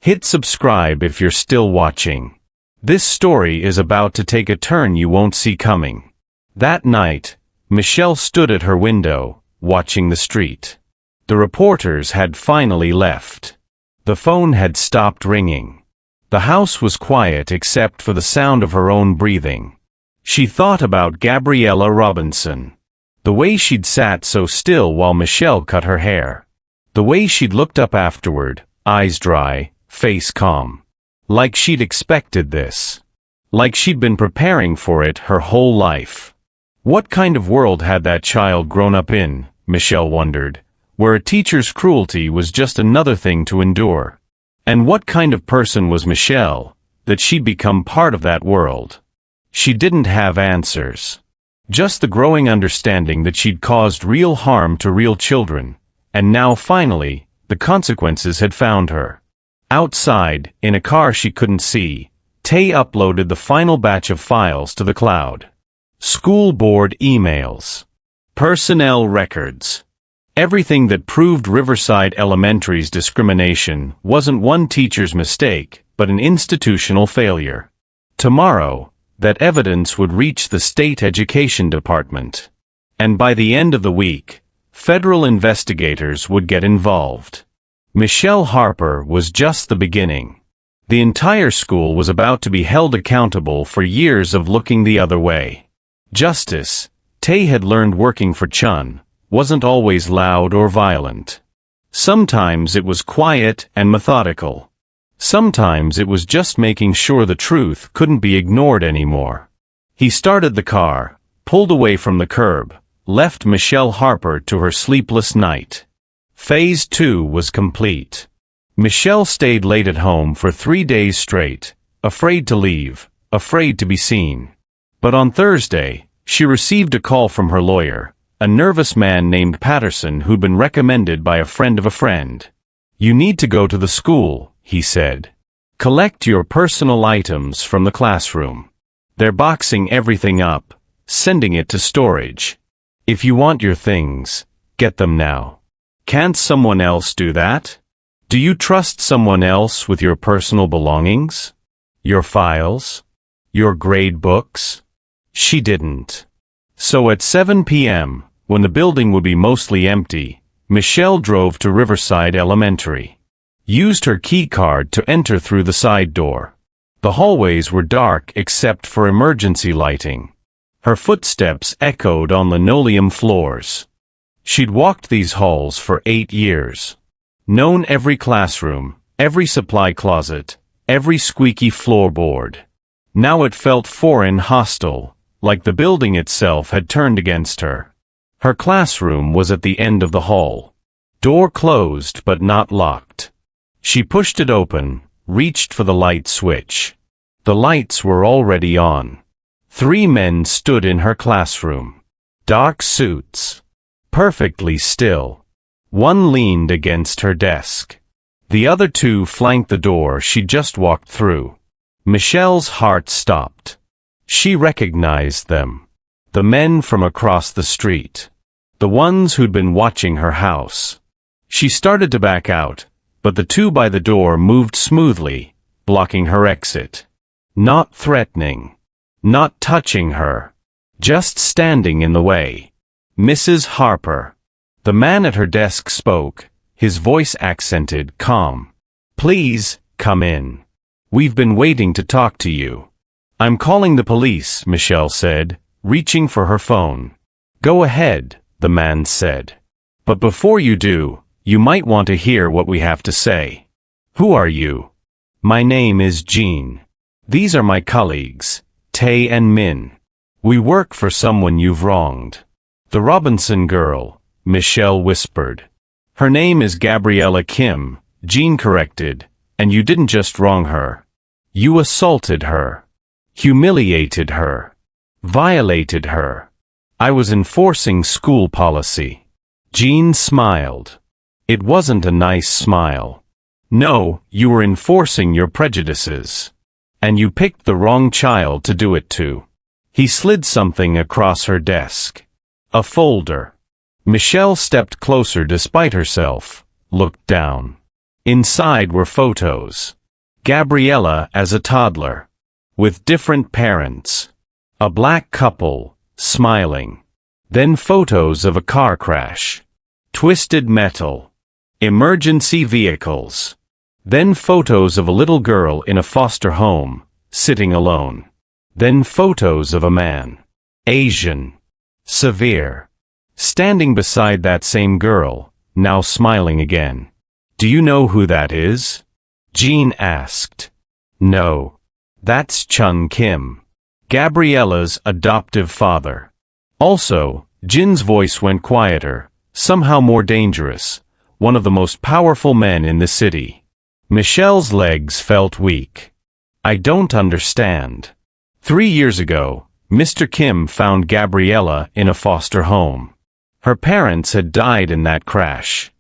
Hit subscribe if you're still watching. This story is about to take a turn you won't see coming. That night, Michelle stood at her window, watching the street. The reporters had finally left. The phone had stopped ringing. The house was quiet except for the sound of her own breathing. She thought about Gabriella Robinson. The way she'd sat so still while Michelle cut her hair. The way she'd looked up afterward, eyes dry, face calm. Like she'd expected this. Like she'd been preparing for it her whole life. What kind of world had that child grown up in, Michelle wondered, where a teacher's cruelty was just another thing to endure? And what kind of person was Michelle, that she'd become part of that world? She didn't have answers. Just the growing understanding that she'd caused real harm to real children, and now finally, the consequences had found her. Outside, in a car she couldn't see, Tay uploaded the final batch of files to the cloud. School board emails. Personnel records. Everything that proved Riverside Elementary's discrimination wasn't one teacher's mistake, but an institutional failure. Tomorrow, that evidence would reach the state education department. And by the end of the week, federal investigators would get involved. Michelle Harper was just the beginning. The entire school was about to be held accountable for years of looking the other way. Justice, Tay had learned working for Chun, wasn't always loud or violent. Sometimes it was quiet and methodical. Sometimes it was just making sure the truth couldn't be ignored anymore. He started the car, pulled away from the curb, left Michelle Harper to her sleepless night. Phase 2 was complete. Michelle stayed late at home for 3 days straight, afraid to leave, afraid to be seen. But on Thursday, she received a call from her lawyer, a nervous man named Patterson who'd been recommended by a friend of a friend. "You need to go to the school," he said. "Collect your personal items from the classroom. They're boxing everything up, sending it to storage. If you want your things, get them now." "Can't someone else do that? Do you trust someone else with your personal belongings? Your files? Your grade books?" She didn't. So at 7 p.m., when the building would be mostly empty, Michelle drove to Riverside Elementary. Used her key card to enter through the side door. The hallways were dark except for emergency lighting. Her footsteps echoed on linoleum floors. She'd walked these halls for 8 years. Known every classroom, every supply closet, every squeaky floorboard. Now it felt foreign, hostile, like the building itself had turned against her. Her classroom was at the end of the hall. Door closed but not locked. She pushed it open, reached for the light switch. The lights were already on. 3 men stood in her classroom. Dark suits. Perfectly still. One leaned against her desk. The other 2 flanked the door she'd just walked through. Michelle's heart stopped. She recognized them. The men from across the street. The ones who'd been watching her house. She started to back out, but the 2 by the door moved smoothly, blocking her exit. Not threatening. Not touching her. Just standing in the way. "Mrs. Harper." The man at her desk spoke, his voice accented, calm. "Please, come in. We've been waiting to talk to you." "I'm calling the police," Michelle said, reaching for her phone. "Go ahead," the man said. "But before you do, you might want to hear what we have to say." "Who are you?" "My name is Jean. These are my colleagues, Tae and Min. We work for someone you've wronged." "The Robinson girl," Michelle whispered. "Her name is Gabriella Kim," Jean corrected, "and you didn't just wrong her. You assaulted her. Humiliated her. Violated her. I was enforcing school policy." Jean smiled. It wasn't a nice smile. "No, you were enforcing your prejudices. And you picked the wrong child to do it to." He slid something across her desk. A folder. Michelle stepped closer despite herself, looked down. Inside were photos. Gabriella as a toddler. With different parents. A black couple, smiling. Then photos of a car crash. Twisted metal. Emergency vehicles. Then photos of a little girl in a foster home, sitting alone. Then photos of a man. Asian. Severe. Standing beside that same girl, now smiling again. "Do you know who that is?" Jean asked. "No. That's Chun Kim. Gabriella's adoptive father." Also, Jin's voice went quieter, somehow more dangerous, one of the most powerful men in the city. Michelle's legs felt weak. "I don't understand. 3 years ago, Mr. Kim found Gabriella in a foster home. Her parents had died in that crash.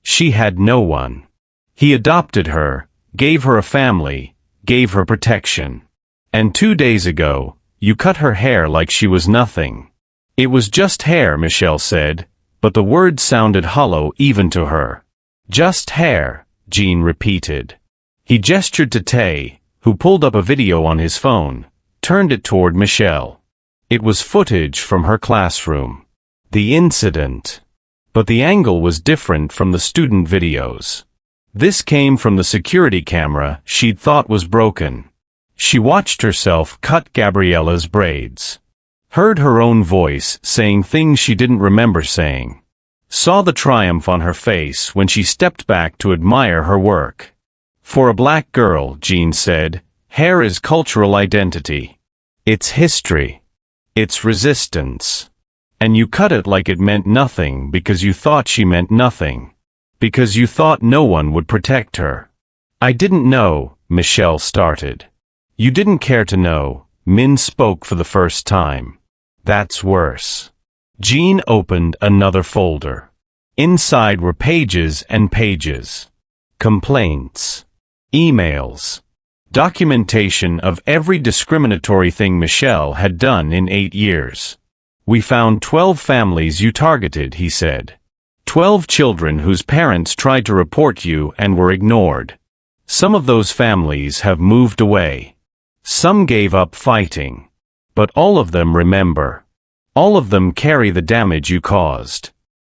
She had no one. He adopted her, gave her a family, gave her protection. And 2 days ago, you cut her hair like she was nothing." "It was just hair," Michelle said, but the words sounded hollow even to her. "Just hair," Jean repeated. He gestured to Tae, who pulled up a video on his phone, turned it toward Michelle. It was footage from her classroom. The incident. But the angle was different from the student videos. This came from the security camera she'd thought was broken. She watched herself cut Gabriella's braids. Heard her own voice saying things she didn't remember saying. Saw the triumph on her face when she stepped back to admire her work. "For a black girl," Jean said, "hair is cultural identity. It's history. It's resistance. And you cut it like it meant nothing because you thought she meant nothing. Because you thought no one would protect her." "I didn't know," Michelle started. "You didn't care to know," Min spoke for the first time. "That's worse." Jean opened another folder. Inside were pages and pages. Complaints. Emails. Documentation of every discriminatory thing Michelle had done in 8 years. "We found 12 families you targeted," he said. 12 children whose parents tried to report you and were ignored. Some of those families have moved away. Some gave up fighting. But all of them remember. All of them carry the damage you caused.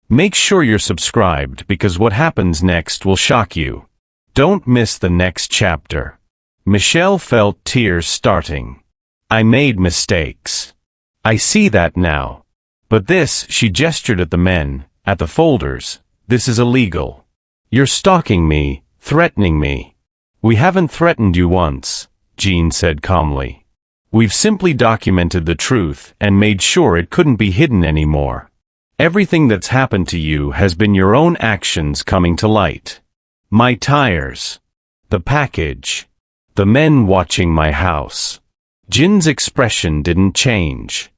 Make sure you're subscribed because what happens next will shock you. Don't miss the next chapter. Michelle felt tears starting. "I made mistakes. I see that now. But this," she gestured at the men, "at the folders, this is illegal. You're stalking me, threatening me." "We haven't threatened you once," Jean said calmly. "We've simply documented the truth and made sure it couldn't be hidden anymore. Everything that's happened to you has been your own actions coming to light. My tires. The package. The men watching my house." Jin's expression didn't change.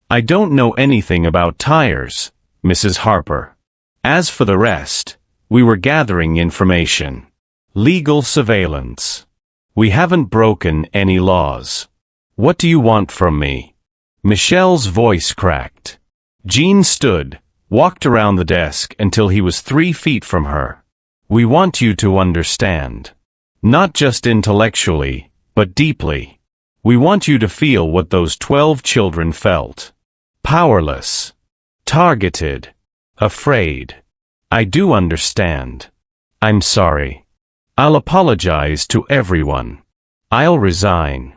"I don't know anything about tires, Mrs. Harper. As for the rest, we were gathering information. Legal surveillance. We haven't broken any laws. What do you want from me?" Michelle's voice cracked. Jean stood, walked around the desk until he was 3 feet from her. "We want you to understand. Not just intellectually, but deeply. We want you to feel what those 12 children felt. Powerless. Targeted. Afraid. I do understand. I'm sorry. I'll apologize to everyone. I'll resign.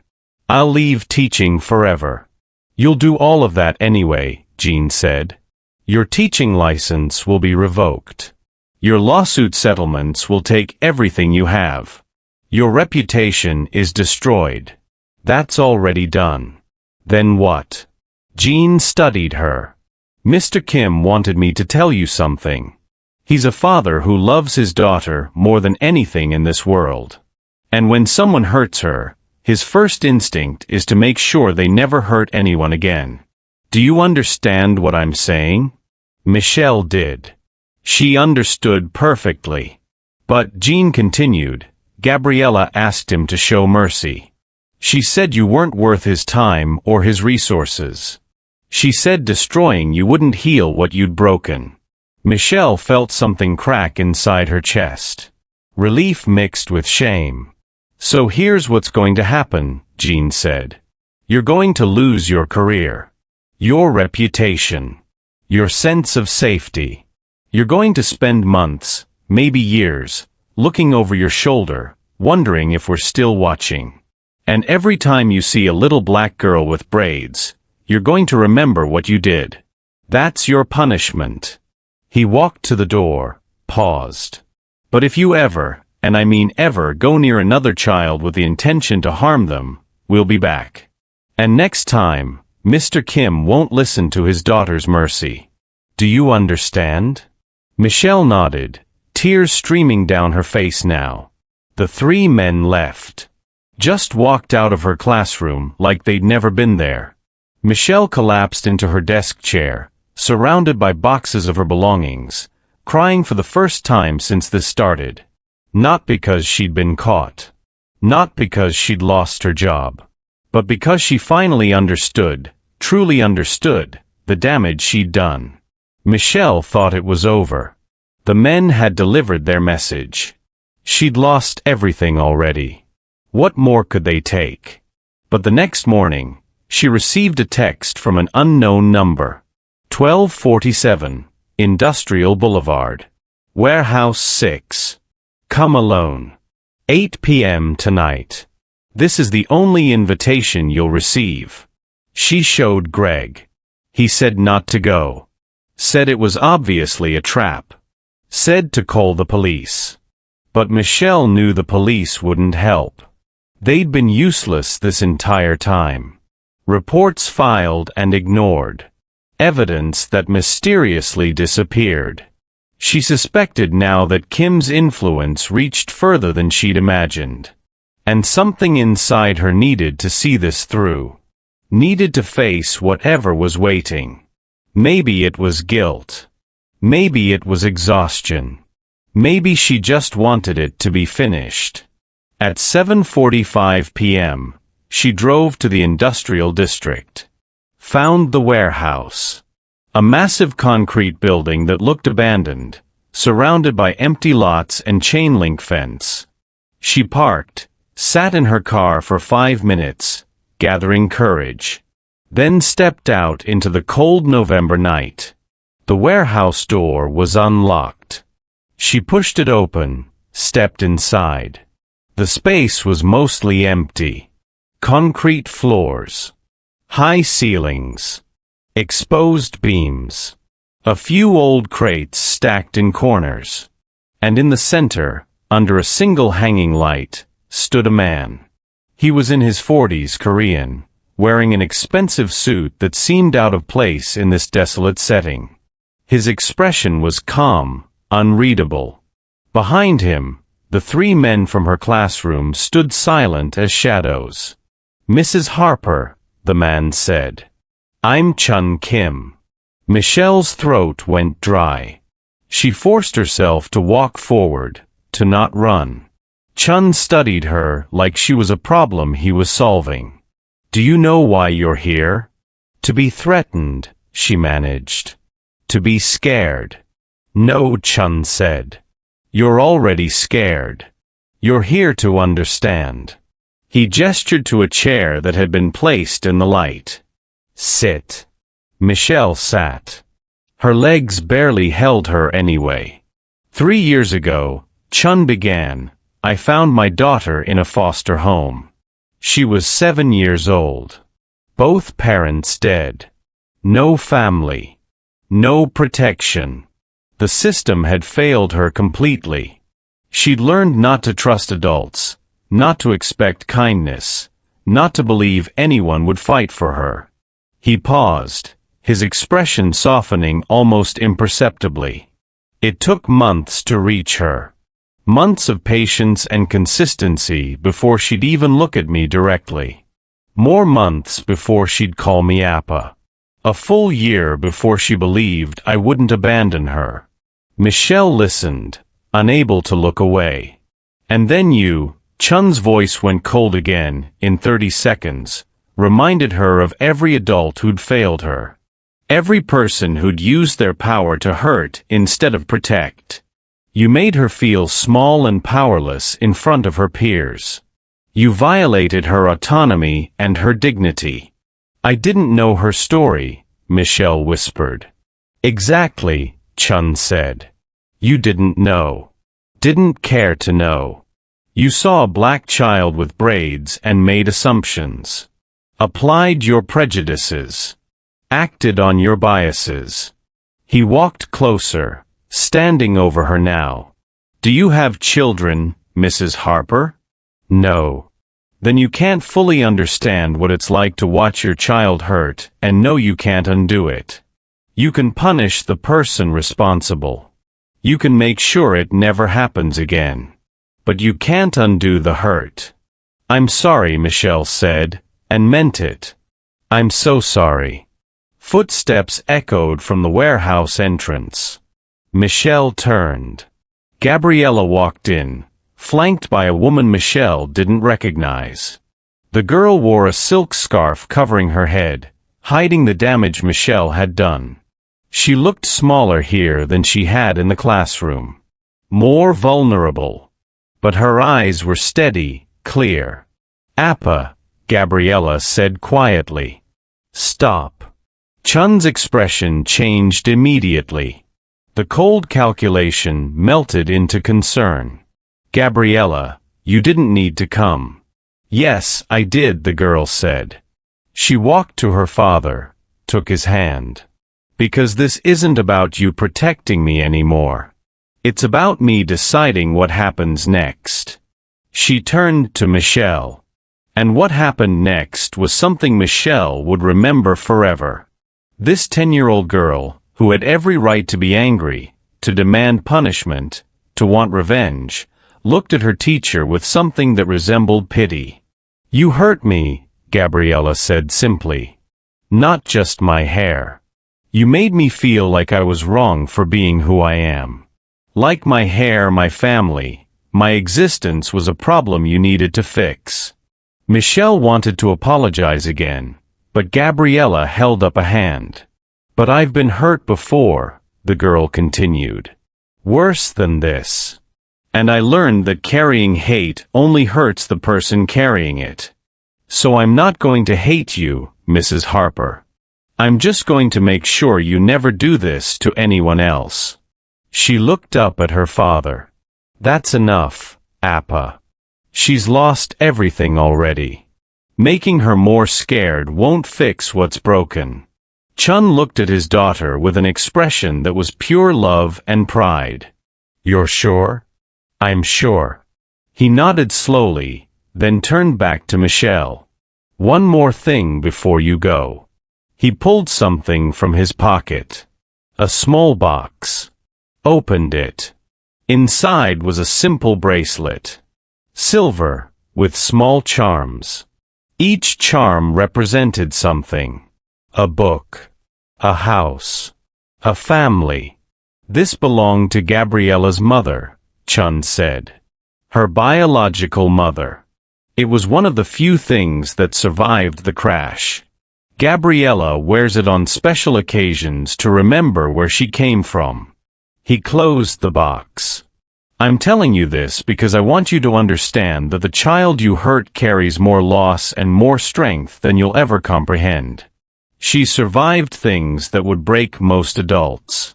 I'll leave teaching forever." "You'll do all of that anyway," Jean said. "Your teaching license will be revoked. Your lawsuit settlements will take everything you have. Your reputation is destroyed. That's already done." "Then what?" Jean studied her. "Mr. Kim wanted me to tell you something. He's a father who loves his daughter more than anything in this world. And when someone hurts her, his first instinct is to make sure they never hurt anyone again. Do you understand what I'm saying?" Michelle did. She understood perfectly. But, Jean continued, "Gabriella asked him to show mercy. She said you weren't worth his time or his resources. She said destroying you wouldn't heal what you'd broken." Michelle felt something crack inside her chest. Relief mixed with shame. "So here's what's going to happen," Jean said. "You're going to lose your career. Your reputation. Your sense of safety. You're going to spend months, maybe years, looking over your shoulder, wondering if we're still watching. And every time you see a little black girl with braids, you're going to remember what you did. That's your punishment." He walked to the door, paused. "But if you ever, and I mean ever, go near another child with the intention to harm them, we'll be back. And next time, Mr. Kim won't listen to his daughter's mercy. Do you understand?" Michelle nodded, tears streaming down her face now. The 3 men left. Just walked out of her classroom like they'd never been there. Michelle collapsed into her desk chair, surrounded by boxes of her belongings, crying for the first time since this started. Not because she'd been caught. Not because she'd lost her job. But because she finally understood, truly understood, the damage she'd done. Michelle thought it was over. The men had delivered their message. She'd lost everything already. What more could they take? But the next morning, she received a text from an unknown number. 1247, Industrial Boulevard. Warehouse 6. Come alone. 8 p.m. tonight. This is the only invitation you'll receive. She showed Greg. He said not to go. Said it was obviously a trap. Said to call the police. But Michelle knew the police wouldn't help. They'd been useless this entire time. Reports filed and ignored. Evidence that mysteriously disappeared. She suspected now that Kim's influence reached further than she'd imagined. And something inside her needed to see this through. Needed to face whatever was waiting. Maybe it was guilt. Maybe it was exhaustion. Maybe she just wanted it to be finished. At 7:45 p.m., she drove to the industrial district. Found the warehouse. A massive concrete building that looked abandoned, surrounded by empty lots and chain-link fence. She parked, sat in her car for 5 minutes, gathering courage. Then stepped out into the cold November night. The warehouse door was unlocked. She pushed it open, stepped inside. The space was mostly empty. Concrete floors. High ceilings. Exposed beams. A few old crates stacked in corners. And in the center, under a single hanging light, stood a man. He was in his 40s, Korean, wearing an expensive suit that seemed out of place in this desolate setting. His expression was calm, unreadable. Behind him, the 3 men from her classroom stood silent as shadows. "Mrs. Harper," the man said. "I'm Chun Kim." Michelle's throat went dry. She forced herself to walk forward, to not run. Chun studied her like she was a problem he was solving. "Do you know why you're here?" "To be threatened," she managed. "To be scared." "No," Chun said. "You're already scared. You're here to understand." He gestured to a chair that had been placed in the light. "Sit." Michelle sat. Her legs barely held her anyway. 3 years ago, Chun began, I found my daughter in a foster home. She was 7 years old. Both parents dead. No family. No protection. The system had failed her completely. She'd learned not to trust adults, not to expect kindness, not to believe anyone would fight for her. He paused, his expression softening almost imperceptibly. It took months to reach her. Months of patience and consistency before she'd even look at me directly. More months before she'd call me Appa. A full year before she believed I wouldn't abandon her. Michelle listened, unable to look away. And then you, Chun's voice went cold again, in 30 seconds, reminded her of every adult who'd failed her. Every person who'd used their power to hurt instead of protect. You made her feel small and powerless in front of her peers. You violated her autonomy and her dignity. "I didn't know her story," Michelle whispered. "Exactly," Chun said. "You didn't know. Didn't care to know. You saw a black child with braids and made assumptions. Applied your prejudices. Acted on your biases." He walked closer, standing over her now. "Do you have children, Mrs. Harper?" "No." "Then you can't fully understand what it's like to watch your child hurt and know you can't undo it. You can punish the person responsible. You can make sure it never happens again. But you can't undo the hurt." "I'm sorry," Michelle said, and meant it. "I'm so sorry." Footsteps echoed from the warehouse entrance. Michelle turned. Gabriella walked in, flanked by a woman Michelle didn't recognize. The girl wore a silk scarf covering her head, hiding the damage Michelle had done. She looked smaller here than she had in the classroom. More vulnerable. But her eyes were steady, clear. "Appa," Gabriella said quietly. "Stop." Chun's expression changed immediately. The cold calculation melted into concern. "Gabriella, you didn't need to come." "Yes, I did," the girl said. She walked to her father, took his hand. "Because this isn't about you protecting me anymore. It's about me deciding what happens next." She turned to Michelle. And what happened next was something Michelle would remember forever. This 10-year-old girl, who had every right to be angry, to demand punishment, to want revenge, looked at her teacher with something that resembled pity. "You hurt me," Gabriella said simply. "Not just my hair. You made me feel like I was wrong for being who I am. Like my hair, my family, my existence was a problem you needed to fix. Michelle wanted to apologize again, but Gabriella held up a hand. But I've been hurt before, the girl continued. Worse than this. And I learned that carrying hate only hurts the person carrying it. So I'm not going to hate you, Mrs. Harper. I'm just going to make sure you never do this to anyone else. She looked up at her father. That's enough, Appa. She's lost everything already. Making her more scared won't fix what's broken. Chun looked at his daughter with an expression that was pure love and pride. You're sure? I'm sure. He nodded slowly, then turned back to Michelle. One more thing before you go. He pulled something from his pocket. A small box. Opened it. Inside was a simple bracelet. Silver, with small charms. Each charm represented something. A book. A house. A family. This belonged to Gabriella's mother, Chun said. Her biological mother. It was one of the few things that survived the crash. Gabriella wears it on special occasions to remember where she came from. He closed the box. I'm telling you this because I want you to understand that the child you hurt carries more loss and more strength than you'll ever comprehend. She survived things that would break most adults.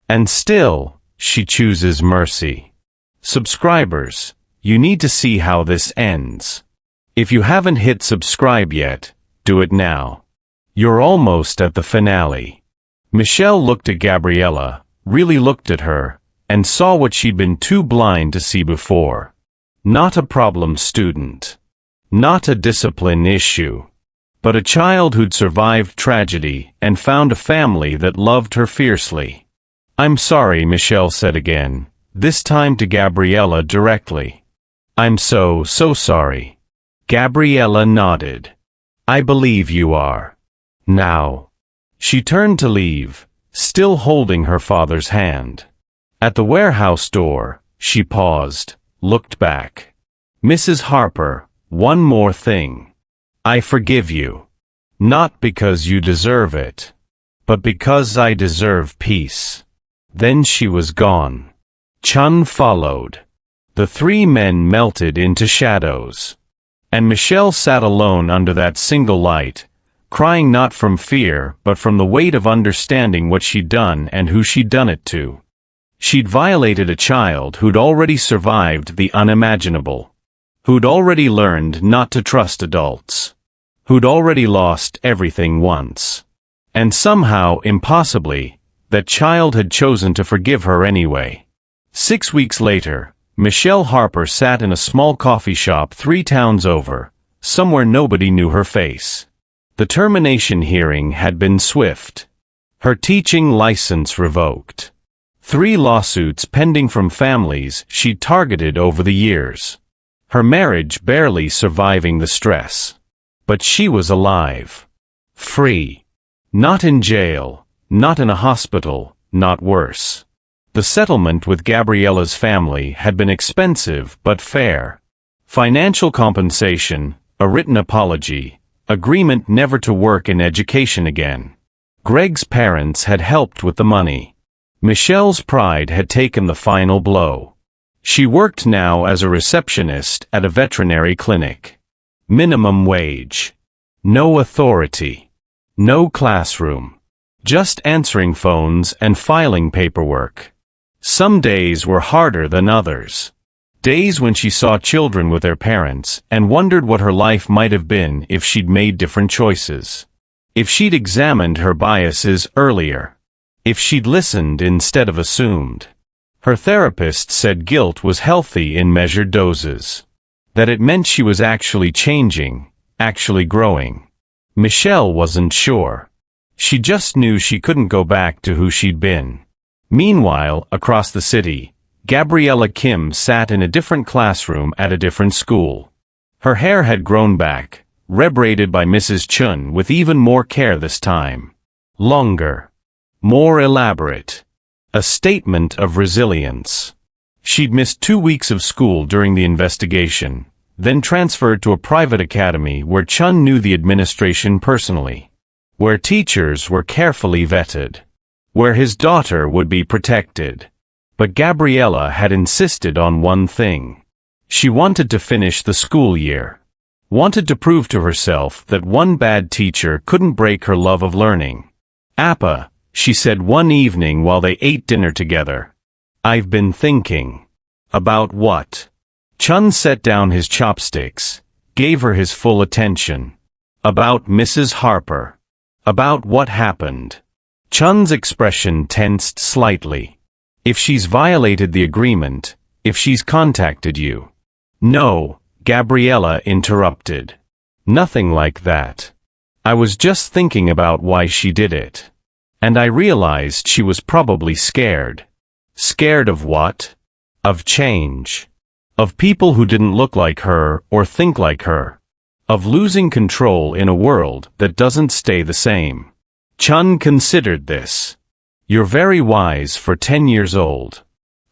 And still, she chooses mercy. Subscribers, you need to see how this ends. If you haven't hit subscribe yet, do it now. You're almost at the finale. Michelle looked at Gabriella, really looked at her, and saw what she'd been too blind to see before. Not a problem student. Not a discipline issue. But a child who'd survived tragedy and found a family that loved her fiercely. I'm sorry, Michelle said again, this time to Gabriella directly. I'm so sorry. Gabriella nodded. I believe you are. Now. She turned to leave, still holding her father's hand. At the warehouse door, she paused, looked back. Mrs. Harper, one more thing. I forgive you. Not because you deserve it, but because I deserve peace. Then she was gone. Chun followed. The three men melted into shadows. And Michelle sat alone under that single light, crying not from fear but from the weight of understanding what she'd done and who she'd done it to. She'd violated a child who'd already survived the unimaginable, who'd already learned not to trust adults, who'd already lost everything once. And somehow, impossibly, that child had chosen to forgive her anyway. 6 weeks later, Michelle Harper sat in a small coffee shop 3 towns over, somewhere nobody knew her face. The termination hearing had been swift. Her teaching license revoked. 3 lawsuits pending from families she'd targeted over the years. Her marriage barely surviving the stress. But she was alive. Free. Not in jail, not in a hospital, not worse. The settlement with Gabriella's family had been expensive but fair. Financial compensation, a written apology, agreement never to work in education again. Greg's parents had helped with the money. Michelle's pride had taken the final blow. She worked now as a receptionist at a veterinary clinic. Minimum wage. No authority. No classroom. Just answering phones and filing paperwork. Some days were harder than others. Days when she saw children with their parents and wondered what her life might have been if she'd made different choices. If she'd examined her biases earlier. If she'd listened instead of assumed. Her therapist said guilt was healthy in measured doses. That it meant she was actually changing, actually growing. Michelle wasn't sure. She just knew she couldn't go back to who she'd been. Meanwhile, across the city, Gabriella Kim sat in a different classroom at a different school. Her hair had grown back, rebraided by Mrs. Chun with even more care this time. Longer. more elaborate. A statement of resilience. She'd missed 2 weeks of school during the investigation, then transferred to a private academy where Chun knew the administration personally, where teachers were carefully vetted, where his daughter would be protected. But Gabriella had insisted on one thing. She wanted to finish the school year. Wanted to prove to herself that one bad teacher couldn't break her love of learning. "Appa," she said one evening while they ate dinner together. "I've been thinking." "About what?" Chun set down his chopsticks, gave her his full attention. "About Mrs. Harper. About what happened." Chun's expression tensed slightly. "If she's violated the agreement, if she's contacted you." "No," Gabriella interrupted. "Nothing like that. I was just thinking about why she did it. And I realized she was probably scared." "Scared of what?" "Of change. Of people who didn't look like her or think like her. Of losing control in a world that doesn't stay the same." Chun considered this. "You're very wise for 10 years old."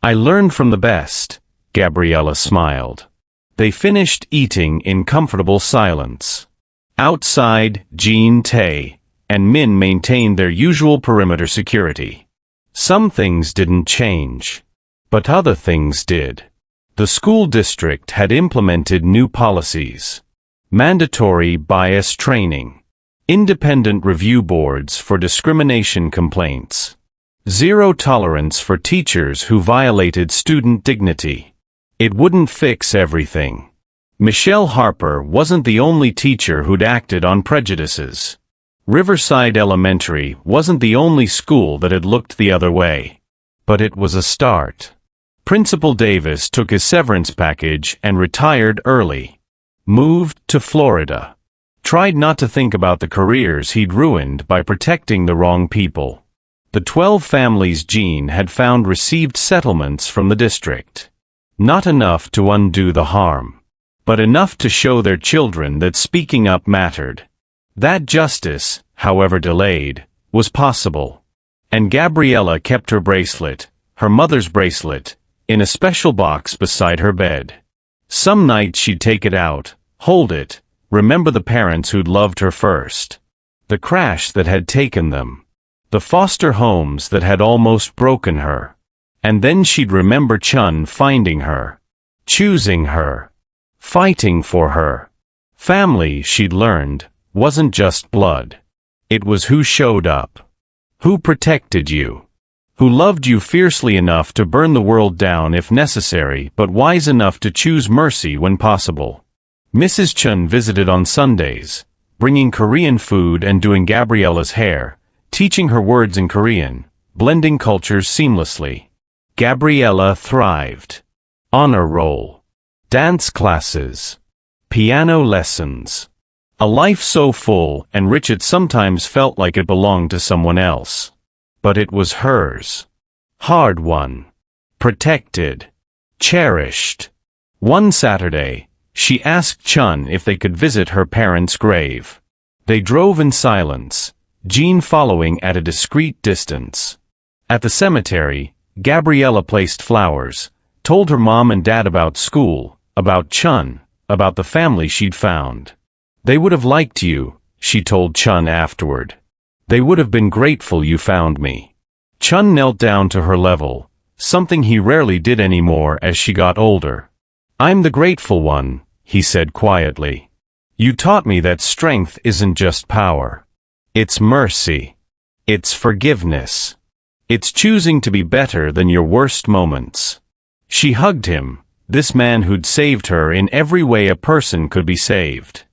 "I learned from the best," Gabriella smiled. They finished eating in comfortable silence. Outside, Jean Tae and Min maintained their usual perimeter security. Some things didn't change, but other things did. The school district had implemented new policies. Mandatory bias training. Independent review boards for discrimination complaints. Zero tolerance for teachers who violated student dignity. It wouldn't fix everything. Michelle Harper wasn't the only teacher who'd acted on prejudices. Riverside Elementary wasn't the only school that had looked the other way. But it was a start. Principal Davis took his severance package and retired early. Moved to Florida. Tried not to think about the careers he'd ruined by protecting the wrong people. The 12 families Jean had found received settlements from the district. Not enough to undo the harm, but enough to show their children that speaking up mattered. That justice, however delayed, was possible. And Gabriella kept her bracelet, her mother's bracelet, in a special box beside her bed. Some nights she'd take it out, hold it, remember the parents who'd loved her first. The crash that had taken them. The foster homes that had almost broken her. And then she'd remember Chun finding her. Choosing her. Fighting for her. Family, she'd learned, wasn't just blood. It was who showed up. Who protected you. Who loved you fiercely enough to burn the world down if necessary but wise enough to choose mercy when possible. Mrs. Chun visited on Sundays, bringing Korean food and doing Gabriella's hair, teaching her words in Korean, blending cultures seamlessly. Gabriella thrived. Honor roll. Dance classes. Piano lessons. A life so full and rich it sometimes felt like it belonged to someone else. But it was hers. Hard won. Protected. Cherished. One Saturday, she asked Chun if they could visit her parents' grave. They drove in silence, Jean following at a discreet distance. At the cemetery, Gabriella placed flowers, told her mom and dad about school, about Chun, about the family she'd found. "They would have liked you," she told Chun afterward. "They would have been grateful you found me." Chun knelt down to her level, something he rarely did anymore as she got older. "I'm the grateful one," he said quietly. "You taught me that strength isn't just power. It's mercy. It's forgiveness. It's choosing to be better than your worst moments." She hugged him, this man who'd saved her in every way a person could be saved.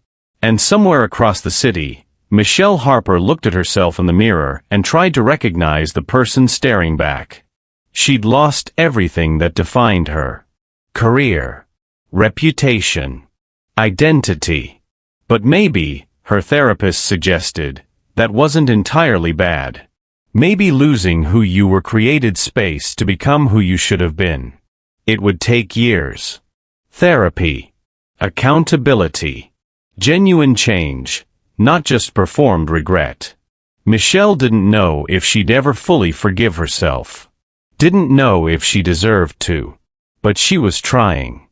And somewhere across the city, Michelle Harper looked at herself in the mirror and tried to recognize the person staring back. She'd lost everything that defined her. Career. Reputation. Identity. But maybe, her therapist suggested, that wasn't entirely bad. Maybe losing who you were created space to become who you should have been. It would take years. Therapy. Accountability. Genuine change, not just performed regret. Michelle didn't know if she'd ever fully forgive herself. Didn't know if she deserved to. But she was trying.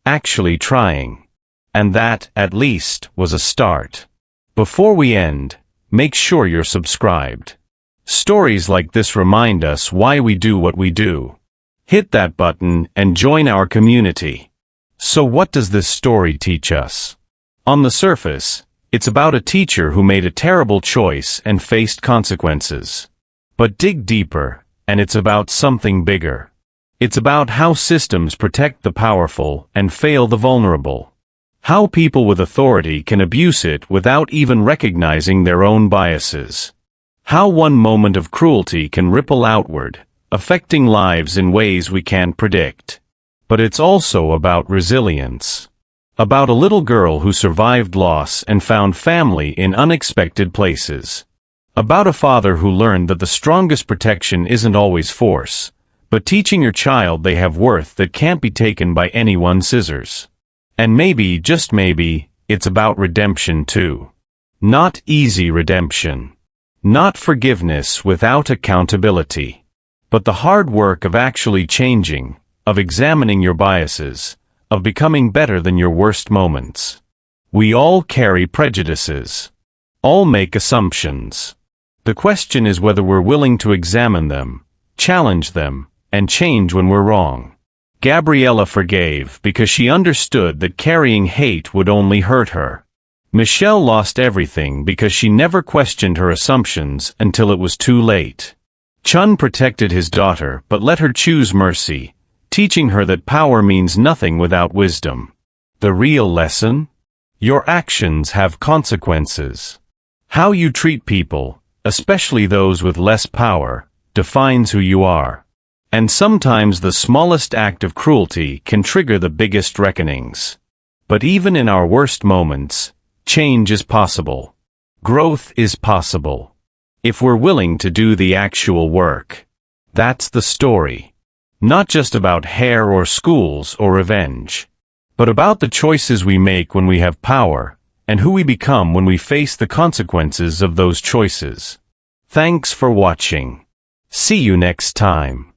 Actually trying. And that, at least, was a start. Before we end, make sure you're subscribed. Stories like this remind us why we do what we do. Hit that button and join our community. So what does this story teach us? On the surface, it's about a teacher who made a terrible choice and faced consequences. But dig deeper, and it's about something bigger. It's about how systems protect the powerful and fail the vulnerable. How people with authority can abuse it without even recognizing their own biases. How one moment of cruelty can ripple outward, affecting lives in ways we can't predict. But it's also about resilience. About a little girl who survived loss and found family in unexpected places. About a father who learned that the strongest protection isn't always force, but teaching your child they have worth that can't be taken by anyone's scissors. And maybe, just maybe, it's about redemption too. Not easy redemption. Not forgiveness without accountability. But the hard work of actually changing, of examining your biases, of becoming better than your worst moments. We all carry prejudices. All make assumptions. The question is whether we're willing to examine them, challenge them, and change when we're wrong. Gabriella forgave because she understood that carrying hate would only hurt her. Michelle lost everything because she never questioned her assumptions until it was too late. Chun protected his daughter but let her choose mercy, teaching her that power means nothing without wisdom. The real lesson? Your actions have consequences. How you treat people, especially those with less power, defines who you are. And sometimes the smallest act of cruelty can trigger the biggest reckonings. But even in our worst moments, change is possible. Growth is possible. If we're willing to do the actual work. That's the story. Not just about hair or schools or revenge, but about the choices we make when we have power, and who we become when we face the consequences of those choices. Thanks for watching. See you next time.